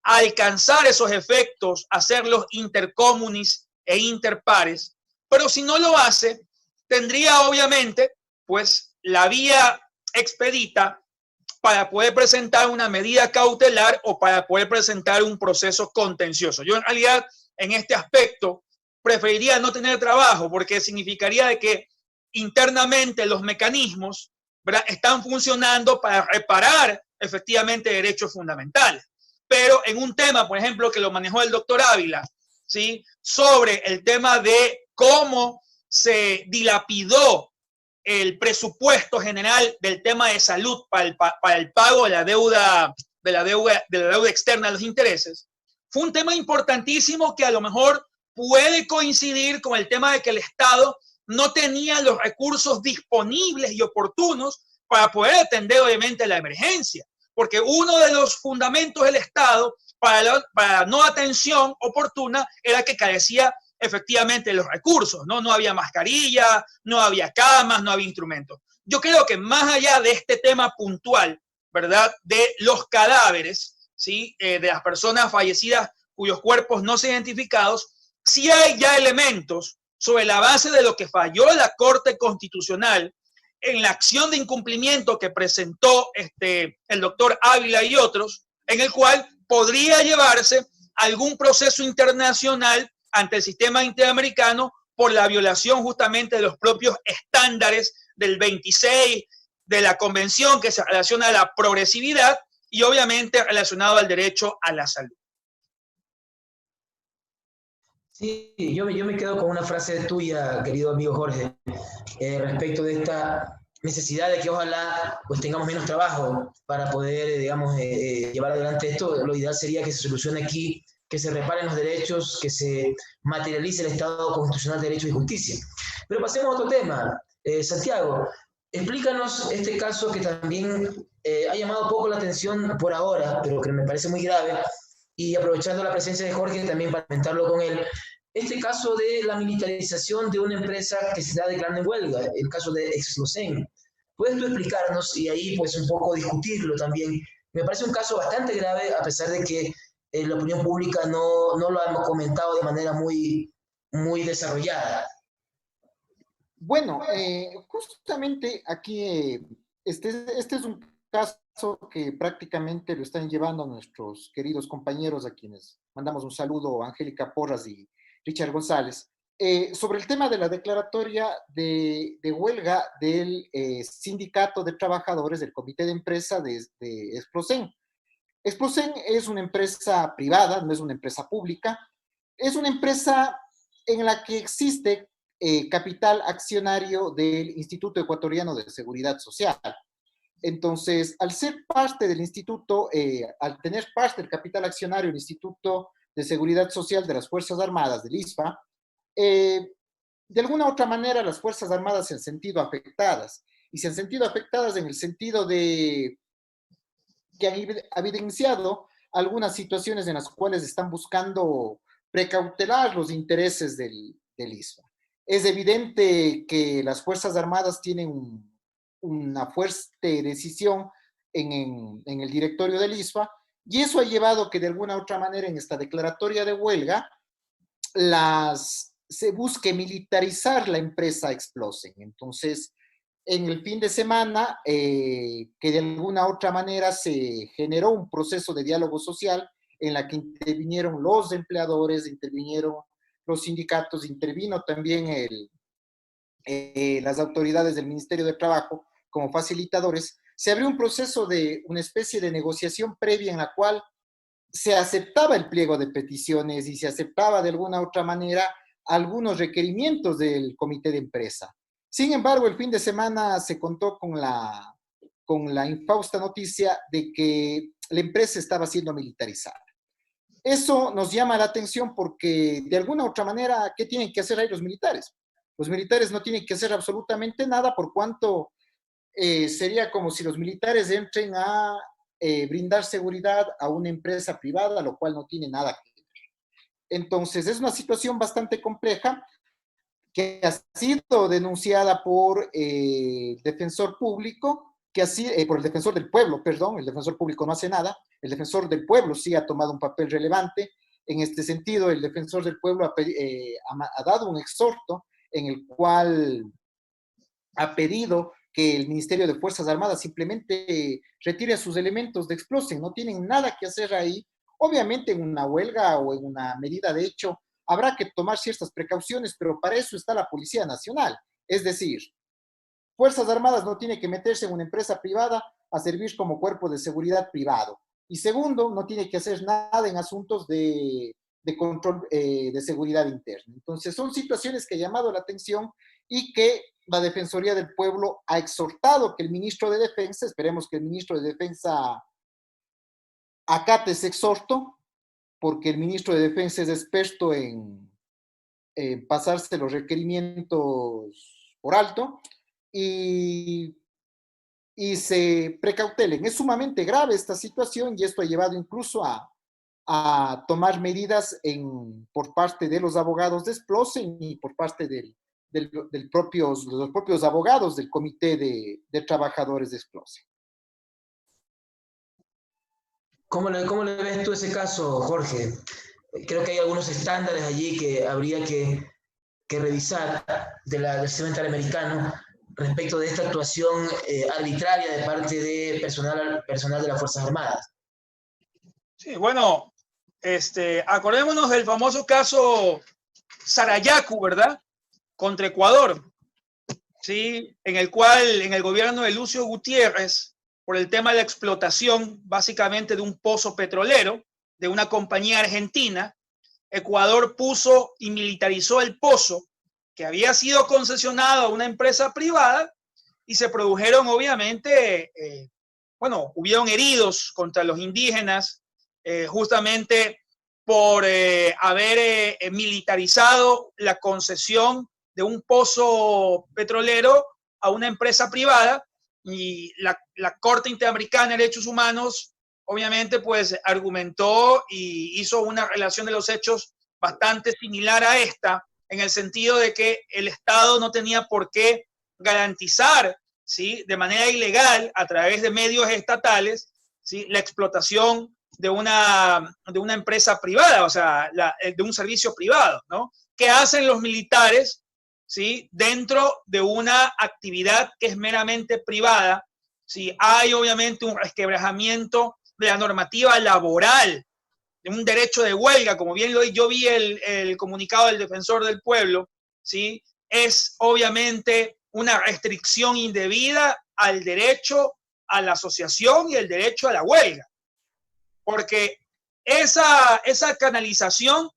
alcanzar esos efectos, hacerlos intercomunis e interpares, pero si no lo hace, tendría obviamente pues la vía expedita para poder presentar una medida cautelar o para poder presentar un proceso contencioso. Yo en realidad en este aspecto preferiría no tener trabajo porque significaría de que internamente los mecanismos, ¿verdad?, están funcionando para reparar efectivamente derechos fundamentales. Pero en un tema, por ejemplo, que lo manejó el doctor Ávila, ¿sí?, sobre el tema de cómo se dilapidó el presupuesto general del tema de salud para el pago de la deuda externa de los intereses, fue un tema importantísimo que a lo mejor puede coincidir con el tema de que el Estado no tenía los recursos disponibles y oportunos para poder atender obviamente la emergencia, porque uno de los fundamentos del Estado para la no atención oportuna era que carecía efectivamente los recursos, ¿no? No había mascarilla, no había camas, no había instrumentos. Yo creo que más allá de este tema puntual, ¿verdad?, de los cadáveres, ¿sí?, de las personas fallecidas cuyos cuerpos no se identificados, sí hay ya elementos sobre la base de lo que falló la Corte Constitucional en la acción de incumplimiento que presentó el doctor Ávila y otros, en el cual podría llevarse algún proceso internacional ante el sistema interamericano por la violación justamente de los propios estándares del 26 de la convención que se relaciona a la progresividad y obviamente relacionado al derecho a la salud. Sí, yo me quedo con una frase tuya, querido amigo Jorge, respecto de esta necesidad de que ojalá pues tengamos menos trabajo para poder, digamos, llevar adelante esto. Lo ideal sería que se solucione aquí, que se reparen los derechos, que se materialice el Estado constitucional de Derecho y Justicia. Pero pasemos a otro tema. Santiago, explícanos este caso que también ha llamado poco la atención por ahora, pero que me parece muy grave, y aprovechando la presencia de Jorge también para comentarlo con él, este caso de la militarización de una empresa que se está declarando en huelga, el caso de Explocen. ¿Puedes tú explicarnos y ahí pues un poco discutirlo también? Me parece un caso bastante grave a pesar de que la opinión pública no lo ha comentado de manera muy desarrollada. Bueno, justamente aquí, este es un caso que prácticamente lo están llevando nuestros queridos compañeros, a quienes mandamos un saludo, Angélica Porras y Richard González, sobre el tema de la declaratoria de huelga del Sindicato de Trabajadores del Comité de Empresa de Explocen. Explocen es una empresa privada, no es una empresa pública, es una empresa en la que existe capital accionario del Instituto Ecuatoriano de Seguridad Social. Entonces, al ser parte del instituto, al tener parte del capital accionario del Instituto de Seguridad Social de las Fuerzas Armadas, del ISFA, de alguna u otra manera las Fuerzas Armadas se han sentido afectadas, y se han sentido afectadas en el sentido de que han evidenciado algunas situaciones en las cuales están buscando precautelar los intereses del ISFA. Es evidente que las Fuerzas Armadas tienen una fuerte decisión en el directorio del ISFA, y eso ha llevado que de alguna u otra manera en esta declaratoria de huelga se busque militarizar la empresa Explocen. Entonces, en el fin de semana, que de alguna u otra manera se generó un proceso de diálogo social en la que intervinieron los empleadores, intervinieron los sindicatos, intervino también las autoridades del Ministerio de Trabajo como facilitadores. Se abrió un proceso de una especie de negociación previa en la cual se aceptaba el pliego de peticiones y se aceptaba de alguna u otra manera algunos requerimientos del comité de empresa. Sin embargo, el fin de semana se contó con la infausta noticia de que la empresa estaba siendo militarizada. Eso nos llama la atención porque, de alguna u otra manera, ¿qué tienen que hacer ahí los militares? Los militares no tienen que hacer absolutamente nada, por cuanto sería como si los militares entren a brindar seguridad a una empresa privada, lo cual no tiene nada que ver. Entonces, es una situación bastante compleja que ha sido denunciada por el defensor público, por el defensor del pueblo, perdón, el defensor público no hace nada, el defensor del pueblo sí ha tomado un papel relevante. En este sentido, el defensor del pueblo ha dado un exhorto en el cual ha pedido que el Ministerio de Fuerzas Armadas simplemente retire sus elementos de Explocen, no tienen nada que hacer ahí. Obviamente en una huelga o en una medida de hecho habrá que tomar ciertas precauciones, pero para eso está la Policía Nacional. Es decir, Fuerzas Armadas no tiene que meterse en una empresa privada a servir como cuerpo de seguridad privado. Y segundo, no tiene que hacer nada en asuntos de control de seguridad interna. Entonces, son situaciones que han llamado la atención y que la Defensoría del Pueblo ha exhortado que el ministro de Defensa, esperemos que el ministro de Defensa acate ese exhorto, porque el ministro de Defensa es experto en pasarse los requerimientos por alto y se precautelen. Es sumamente grave esta situación y esto ha llevado incluso a tomar medidas por parte de los abogados de Explocen y por parte de los propios abogados del Comité de Trabajadores de Explocen. ¿Cómo le ves tú ese caso, Jorge? Creo que hay algunos estándares allí que habría que revisar del sistema interamericano respecto de esta actuación arbitraria de parte de personal de las Fuerzas Armadas. Sí, bueno, acordémonos del famoso caso Sarayaku, ¿verdad? Contra Ecuador, ¿sí? En el cual, en el gobierno de Lucio Gutiérrez, por el tema de la explotación, básicamente de un pozo petrolero, de una compañía argentina, Ecuador puso y militarizó el pozo que había sido concesionado a una empresa privada y se produjeron obviamente, bueno, hubieron heridos contra los indígenas justamente por haber militarizado la concesión de un pozo petrolero a una empresa privada, y la Corte Interamericana de Derechos Humanos obviamente pues argumentó y hizo una relación de los hechos bastante similar a esta, en el sentido de que el Estado no tenía por qué garantizar, ¿sí?, de manera ilegal, a través de medios estatales, ¿sí?, la explotación de una empresa privada, o sea, de un servicio privado, ¿no? ¿Qué hacen los militares, ¿sí?, dentro de una actividad que es meramente privada? ¿Sí? Hay obviamente un resquebrajamiento de la normativa laboral, de un derecho de huelga, como bien yo vi el comunicado del Defensor del Pueblo, ¿sí? Es obviamente una restricción indebida al derecho a la asociación y el derecho a la huelga, porque esa canalización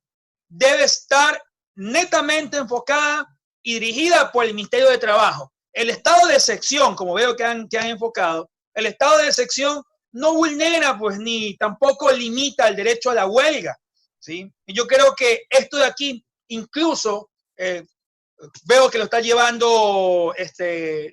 debe estar netamente enfocada y dirigida por el Ministerio de Trabajo. El estado de excepción, como veo que han enfocado, el estado de excepción no vulnera, pues, ni tampoco limita el derecho a la huelga, ¿sí? Y yo creo que esto de aquí, incluso, veo que lo está llevando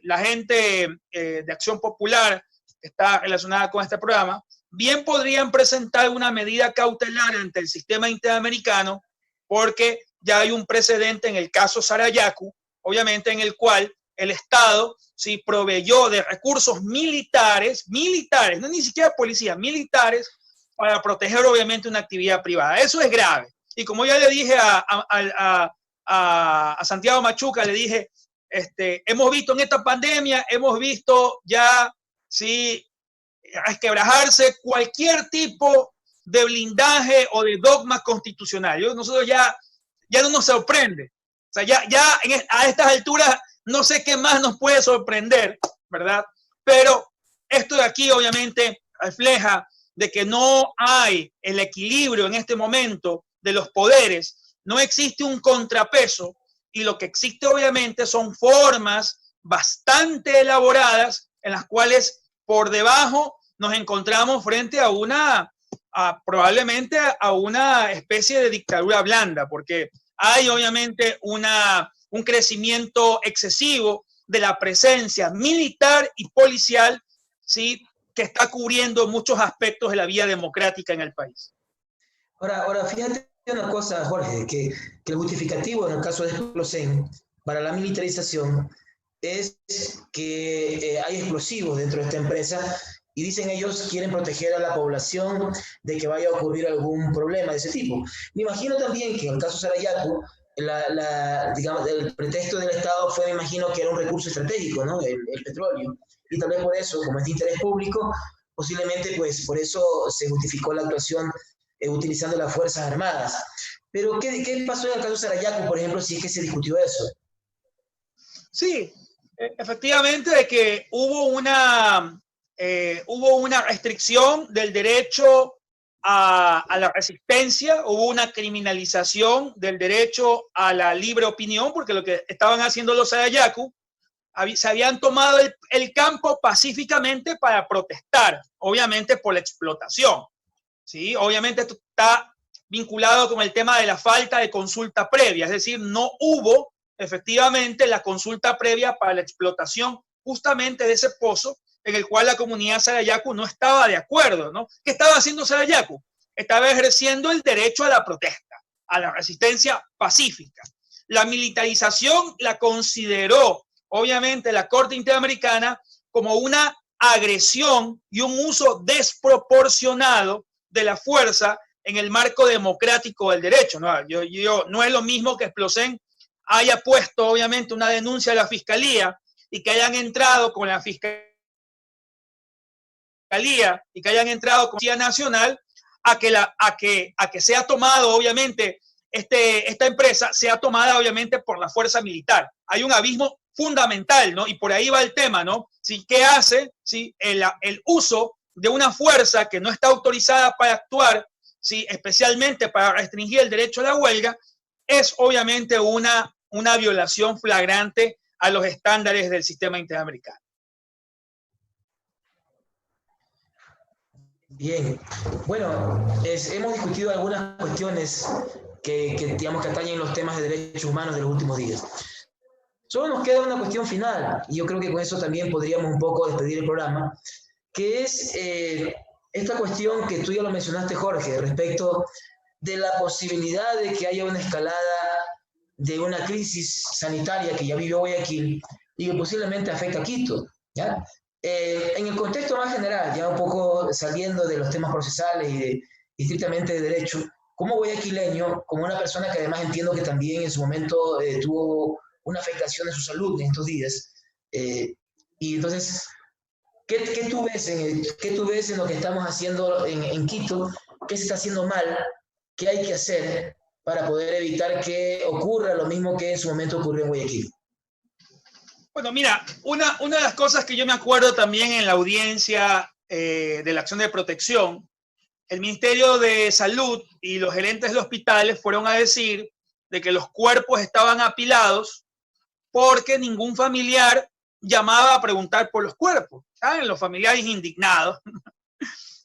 la gente de Acción Popular, que está relacionada con este programa, bien podrían presentar una medida cautelar ante el sistema interamericano, porque ya hay un precedente en el caso Sarayaku, obviamente, en el cual el Estado sí proveyó de recursos militares, no ni siquiera policía, militares, para proteger obviamente una actividad privada. Eso es grave. Y como ya le dije a Santiago Machuca, le dije, hemos visto en esta pandemia, hemos visto ya, sí, resquebrajarse cualquier tipo de blindaje o de dogma constitucional. Nosotros ya no nos sorprende. O sea, a estas alturas no sé qué más nos puede sorprender, ¿verdad? Pero esto de aquí obviamente refleja de que no hay el equilibrio en este momento de los poderes, no existe un contrapeso, y lo que existe obviamente son formas bastante elaboradas en las cuales por debajo nos encontramos frente probablemente a una especie de dictadura blanda, porque hay obviamente un crecimiento excesivo de la presencia militar y policial, ¿sí?, que está cubriendo muchos aspectos de la vida democrática en el país. Ahora fíjate una cosa, Jorge, que el justificativo en el caso de Explosen para la militarización es que hay explosivos dentro de esta empresa, y dicen ellos quieren proteger a la población de que vaya a ocurrir algún problema de ese tipo. Me imagino también que en el caso Sarayaku, digamos, el pretexto del Estado fue, me imagino, que era un recurso estratégico, ¿no? El petróleo. Y tal vez por eso, como es de interés público, posiblemente pues por eso se justificó la actuación utilizando las Fuerzas Armadas. Pero ¿qué pasó en el caso Sarayaku, por ejemplo, si es que se discutió eso? Sí, efectivamente, de que hubo una restricción del derecho a la resistencia, hubo una criminalización del derecho a la libre opinión, porque lo que estaban haciendo los Sarayaku, se habían tomado el campo pacíficamente para protestar, obviamente por la explotación, ¿sí? Obviamente esto está vinculado con el tema de la falta de consulta previa, es decir, no hubo efectivamente la consulta previa para la explotación justamente de ese pozo, en el cual la comunidad Sarayaku no estaba de acuerdo, ¿no? ¿Qué estaba haciendo Sarayaku? Estaba ejerciendo el derecho a la protesta, a la resistencia pacífica. La militarización la consideró, obviamente, la Corte Interamericana como una agresión y un uso desproporcionado de la fuerza en el marco democrático del derecho, ¿no? No es lo mismo que Explosen haya puesto, obviamente, una denuncia a la Fiscalía y que hayan entrado con la Fiscalía y que hayan entrado con la Policía Nacional a que sea tomado, obviamente, esta empresa sea tomada, obviamente, por la fuerza militar. Hay un abismo fundamental, ¿no? Y por ahí va el tema, ¿no? ¿Sí? ¿Qué hace? ¿Sí? El uso de una fuerza que no está autorizada para actuar, ¿sí? Especialmente para restringir el derecho a la huelga, es obviamente una violación flagrante a los estándares del sistema interamericano. Bien, bueno, hemos discutido algunas cuestiones digamos, que atañen los temas de derechos humanos de los últimos días. Solo nos queda una cuestión final, y yo creo que con eso también podríamos un poco despedir el programa, que es esta cuestión que tú ya lo mencionaste, Jorge, respecto de la posibilidad de que haya una escalada de una crisis sanitaria que ya vivió Guayaquil y que posiblemente afecta a Quito, ¿ya? En el contexto más general, ya un poco saliendo de los temas procesales y estrictamente de derecho, como guayaquileño, como una persona que además entiendo que también en su momento tuvo una afectación en su salud en estos días, y entonces, ¿qué tú ves en lo que estamos haciendo en Quito? ¿Qué se está haciendo mal? ¿Qué hay que hacer para poder evitar que ocurra lo mismo que en su momento ocurrió en Guayaquil? Bueno, mira, una de las cosas que yo me acuerdo también en la audiencia de la acción de protección, el Ministerio de Salud y los gerentes de hospitales fueron a decir de que los cuerpos estaban apilados porque ningún familiar llamaba a preguntar por los cuerpos, ¿saben? Los familiares indignados,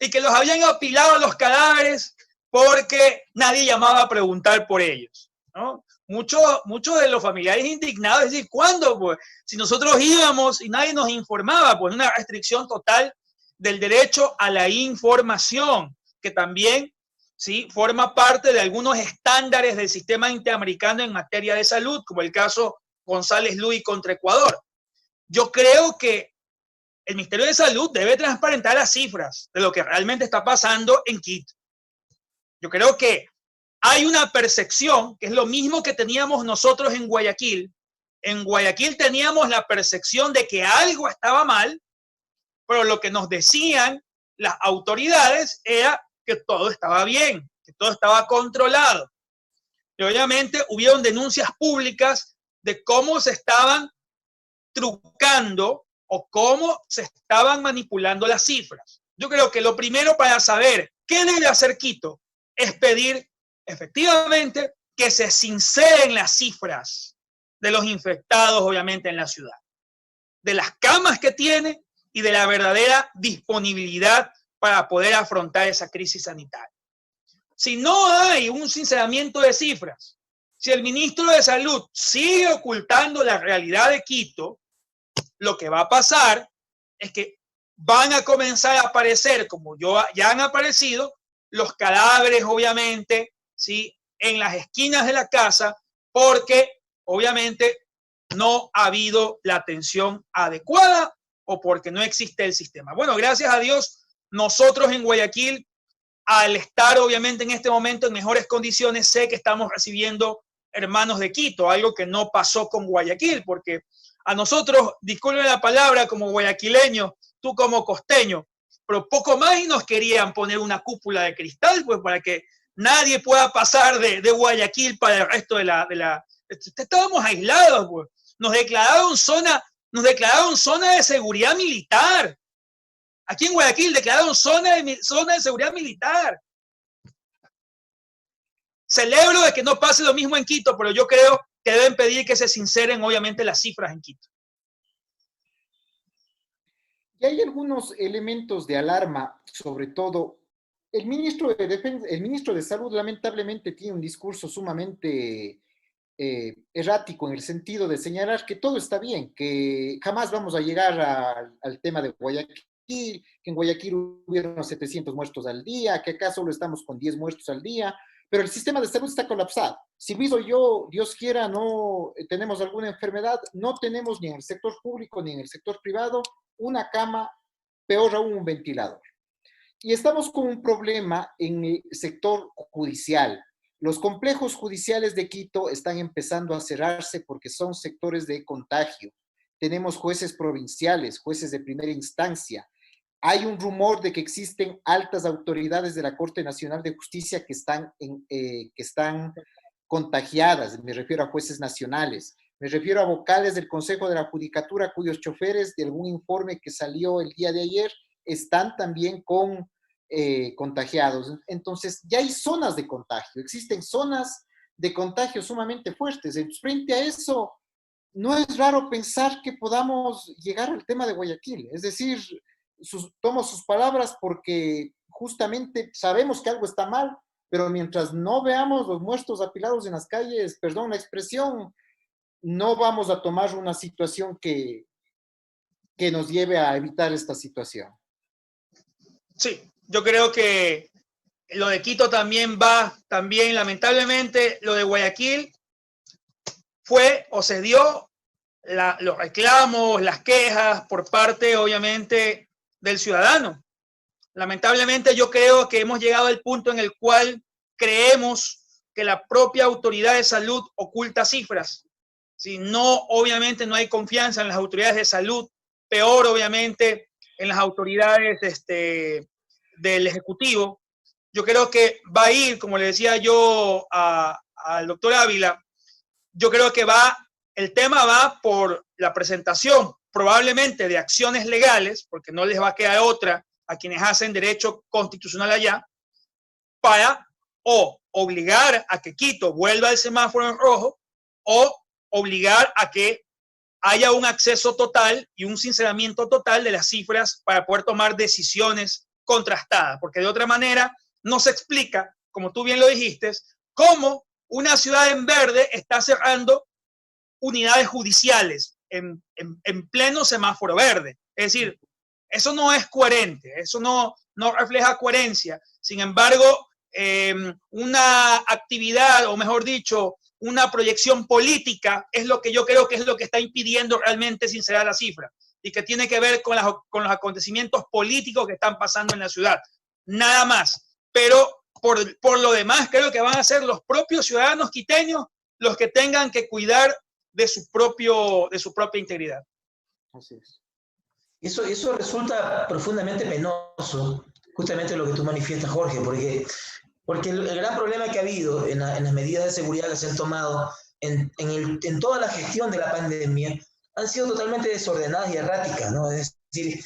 y que los habían apilado los cadáveres porque nadie llamaba a preguntar por ellos, ¿no? Muchos de los familiares indignados, es decir, ¿cuándo? Pues, si nosotros íbamos y nadie nos informaba, pues una restricción total del derecho a la información, que también, ¿sí?, forma parte de algunos estándares del sistema interamericano en materia de salud, como el caso González Luis contra Ecuador. Yo creo que el Ministerio de Salud debe transparentar las cifras de lo que realmente está pasando en Quito. Yo creo que hay una percepción, que es lo mismo que teníamos nosotros en Guayaquil. En Guayaquil teníamos la percepción de que algo estaba mal, pero lo que nos decían las autoridades era que todo estaba bien, que todo estaba controlado. Y obviamente hubieron denuncias públicas de cómo se estaban trucando o cómo se estaban manipulando las cifras. Yo creo que lo primero para saber qué debe hacer Quito es pedir efectivamente que se sinceren las cifras de los infectados, obviamente, en la ciudad, de las camas que tiene y de la verdadera disponibilidad para poder afrontar esa crisis sanitaria. Si no hay un sinceramiento de cifras, si el ministro de Salud sigue ocultando la realidad de Quito, lo que va a pasar es que van a comenzar a aparecer, como ya han aparecido, los cadáveres, obviamente, ¿sí?, en las esquinas de la casa, porque obviamente no ha habido la atención adecuada o porque no existe el sistema. Bueno, gracias a Dios, nosotros en Guayaquil, al estar obviamente en este momento en mejores condiciones, sé que estamos recibiendo hermanos de Quito, algo que no pasó con Guayaquil, porque a nosotros, disculpen la palabra, como guayaquileños, tú como costeño, pero poco más y nos querían poner una cúpula de cristal, pues para que nadie pueda pasar de Guayaquil para el resto de la... Estábamos aislados, pues. Nos declararon zona de seguridad militar. Aquí en Guayaquil declararon zona de seguridad militar. Celebro de que no pase lo mismo en Quito, pero yo creo que deben pedir que se sinceren, obviamente, las cifras en Quito. Y hay algunos elementos de alarma, sobre todo el ministro de Salud lamentablemente tiene un discurso sumamente errático en el sentido de señalar que todo está bien, que jamás vamos a llegar al tema de Guayaquil, que en Guayaquil hubieron 700 muertos al día, que acá solo estamos con 10 muertos al día, pero el sistema de salud está colapsado. Si Luis o yo, Dios quiera, no tenemos alguna enfermedad, no tenemos ni en el sector público ni en el sector privado una cama, peor aún un ventilador. Y estamos con un problema en el sector judicial. Los complejos judiciales de Quito están empezando a cerrarse porque son sectores de contagio. Tenemos jueces provinciales, jueces de primera instancia. Hay un rumor de que existen altas autoridades de la Corte Nacional de Justicia que están contagiadas. Me refiero a jueces nacionales. Me refiero a vocales del Consejo de la Judicatura cuyos choferes de algún informe que salió el día de ayer están también con contagiados. Entonces, ya hay zonas de contagio, existen zonas de contagio sumamente fuertes. Frente a eso, no es raro pensar que podamos llegar al tema de Guayaquil. Es decir, tomo sus palabras porque justamente sabemos que algo está mal, pero mientras no veamos los muertos apilados en las calles, perdón la expresión, no vamos a tomar una situación que nos lleve a evitar esta situación. Sí, yo creo que lo de Quito también lamentablemente, lo de Guayaquil fue o se dio los reclamos, las quejas por parte, obviamente, del ciudadano. Lamentablemente, yo creo que hemos llegado al punto en el cual creemos que la propia autoridad de salud oculta cifras. Si no, obviamente, no hay confianza en las autoridades de salud, peor, obviamente, en las autoridades del Ejecutivo. Yo creo que va a ir, como le decía yo al doctor Ávila, yo creo que el tema va por la presentación probablemente de acciones legales, porque no les va a quedar otra a quienes hacen derecho constitucional allá, para o obligar a que Quito vuelva al semáforo en rojo o obligar a que haya un acceso total y un sinceramiento total de las cifras para poder tomar decisiones contrastadas, porque de otra manera no se explica, como tú bien lo dijiste, cómo una ciudad en verde está cerrando unidades judiciales en pleno semáforo verde. Es decir, eso no es coherente, eso no refleja coherencia. Sin embargo, una actividad, o mejor dicho, una proyección política es lo que yo creo que es lo que está impidiendo realmente sincerar la cifra y que tiene que ver con los acontecimientos políticos que están pasando en la ciudad. Nada más. Pero por lo demás, creo que van a ser los propios ciudadanos quiteños los que tengan que cuidar de su propia integridad. Así es. Eso resulta profundamente penoso, justamente lo que tú manifiestas, Jorge, porque el gran problema que ha habido en las medidas de seguridad que se han tomado en toda la gestión de la pandemia han sido totalmente desordenadas y erráticas, ¿no? Es decir,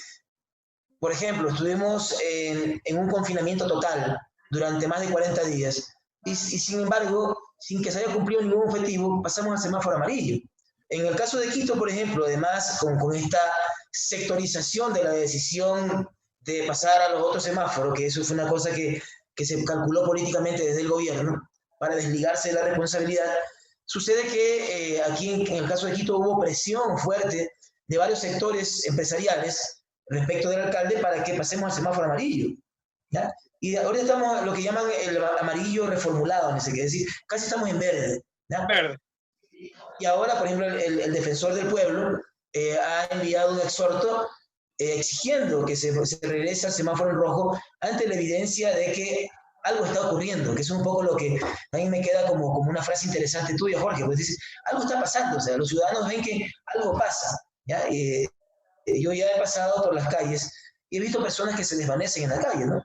por ejemplo, estuvimos en un confinamiento total durante más de 40 días y sin embargo, sin que se haya cumplido ningún objetivo, pasamos al semáforo amarillo. En el caso de Quito, por ejemplo, además, con esta sectorización de la decisión de pasar a los otros semáforos, que eso fue una cosa que se calculó políticamente desde el gobierno para desligarse de la responsabilidad, sucede que aquí en el caso de Quito hubo presión fuerte de varios sectores empresariales respecto del alcalde para que pasemos al semáforo amarillo, ¿ya? Y ahora estamos lo que llaman el amarillo reformulado, no sé qué decir, casi estamos en verde, ¿ya? Verde. Y ahora, por ejemplo, el defensor del pueblo ha enviado un exhorto exigiendo que se regrese al semáforo en rojo ante la evidencia de que algo está ocurriendo, que es un poco lo que a mí me queda como una frase interesante tuya, Jorge, pues dices, algo está pasando, o sea, los ciudadanos ven que algo pasa, ¿ya? Yo ya he pasado por las calles y he visto personas que se desvanecen en la calle, ¿no?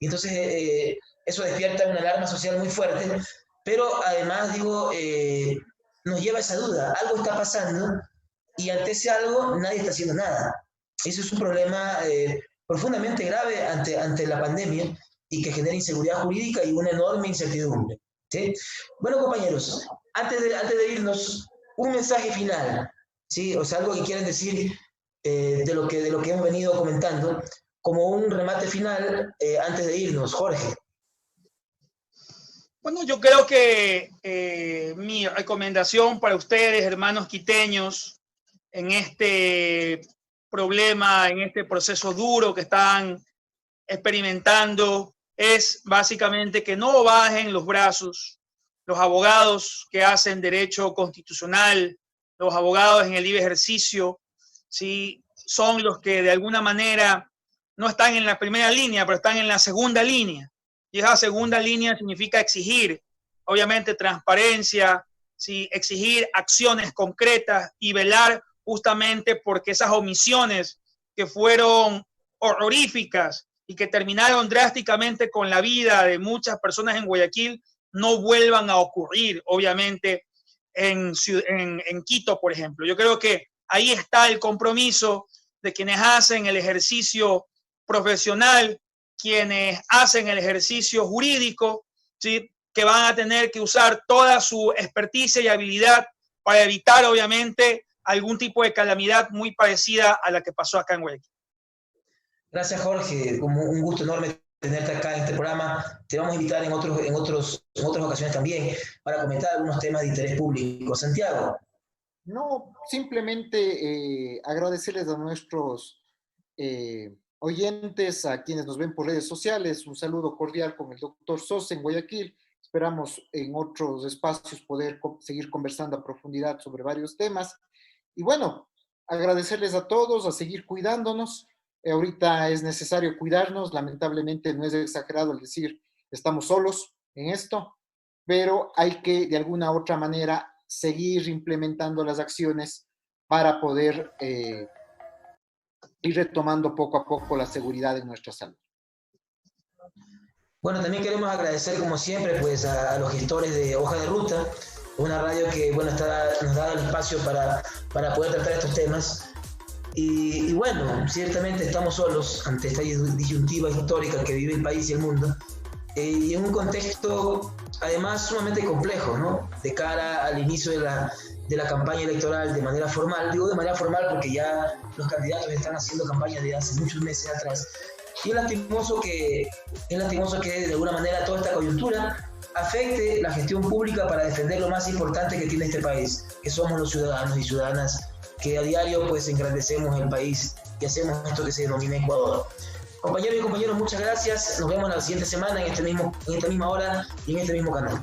Y entonces eso despierta una alarma social muy fuerte, pero además, digo, nos lleva a esa duda, algo está pasando y ante ese algo nadie está haciendo nada. Eso es un problema profundamente grave ante la pandemia y que genera inseguridad jurídica y una enorme incertidumbre, ¿sí? Bueno, compañeros, antes de irnos, un mensaje final, ¿sí? O sea, algo que quieran decir de lo que hemos venido comentando, como un remate final antes de irnos, Jorge. Bueno, yo creo que mi recomendación para ustedes, hermanos quiteños, en este problema, en este proceso duro que están experimentando, es básicamente que no bajen los brazos. Los abogados que hacen derecho constitucional, los abogados en el libre ejercicio, ¿sí? Son los que de alguna manera no están en la primera línea, pero están en la segunda línea. Y esa segunda línea significa exigir, obviamente, transparencia, ¿sí? Exigir acciones concretas y velar justamente porque esas omisiones que fueron horroríficas y que terminaron drásticamente con la vida de muchas personas en Guayaquil no vuelvan a ocurrir, obviamente, en Quito, por ejemplo. Yo creo que ahí está el compromiso de quienes hacen el ejercicio profesional quienes hacen el ejercicio jurídico, ¿sí? Que van a tener que usar toda su experticia y habilidad para evitar, obviamente, algún tipo de calamidad muy parecida a la que pasó acá en Guayaquil. Gracias, Jorge. Como un gusto enorme tenerte acá en este programa. Te vamos a invitar en otras ocasiones también para comentar algunos temas de interés público. Santiago. No, simplemente agradecerles a nuestros oyentes, a quienes nos ven por redes sociales. Un saludo cordial con el doctor Sosa en Guayaquil. Esperamos en otros espacios poder seguir conversando a profundidad sobre varios temas. Y bueno, agradecerles a todos, a seguir cuidándonos. Ahorita es necesario cuidarnos. Lamentablemente no es exagerado el decir estamos solos en esto, pero hay que de alguna u otra manera seguir implementando las acciones para poder ir retomando poco a poco la seguridad de nuestra salud. Bueno, también queremos agradecer, como siempre, pues a los gestores de Hoja de Ruta, una radio que bueno, nos da el espacio para poder tratar estos temas. Y bueno, ciertamente estamos solos ante esta disyuntiva histórica que vive el país y el mundo, y en un contexto además sumamente complejo, ¿no? De cara al inicio de la campaña electoral de manera formal. Digo de manera formal porque ya los candidatos están haciendo campaña desde hace muchos meses atrás. Y es lastimoso que de alguna manera toda esta coyuntura afecte la gestión pública para defender lo más importante que tiene este país, que somos los ciudadanos y ciudadanas que a diario pues engrandecemos el país y hacemos esto que se denomina Ecuador. Compañeros y compañeros, muchas gracias. Nos vemos la siguiente semana en esta misma hora y en este mismo canal.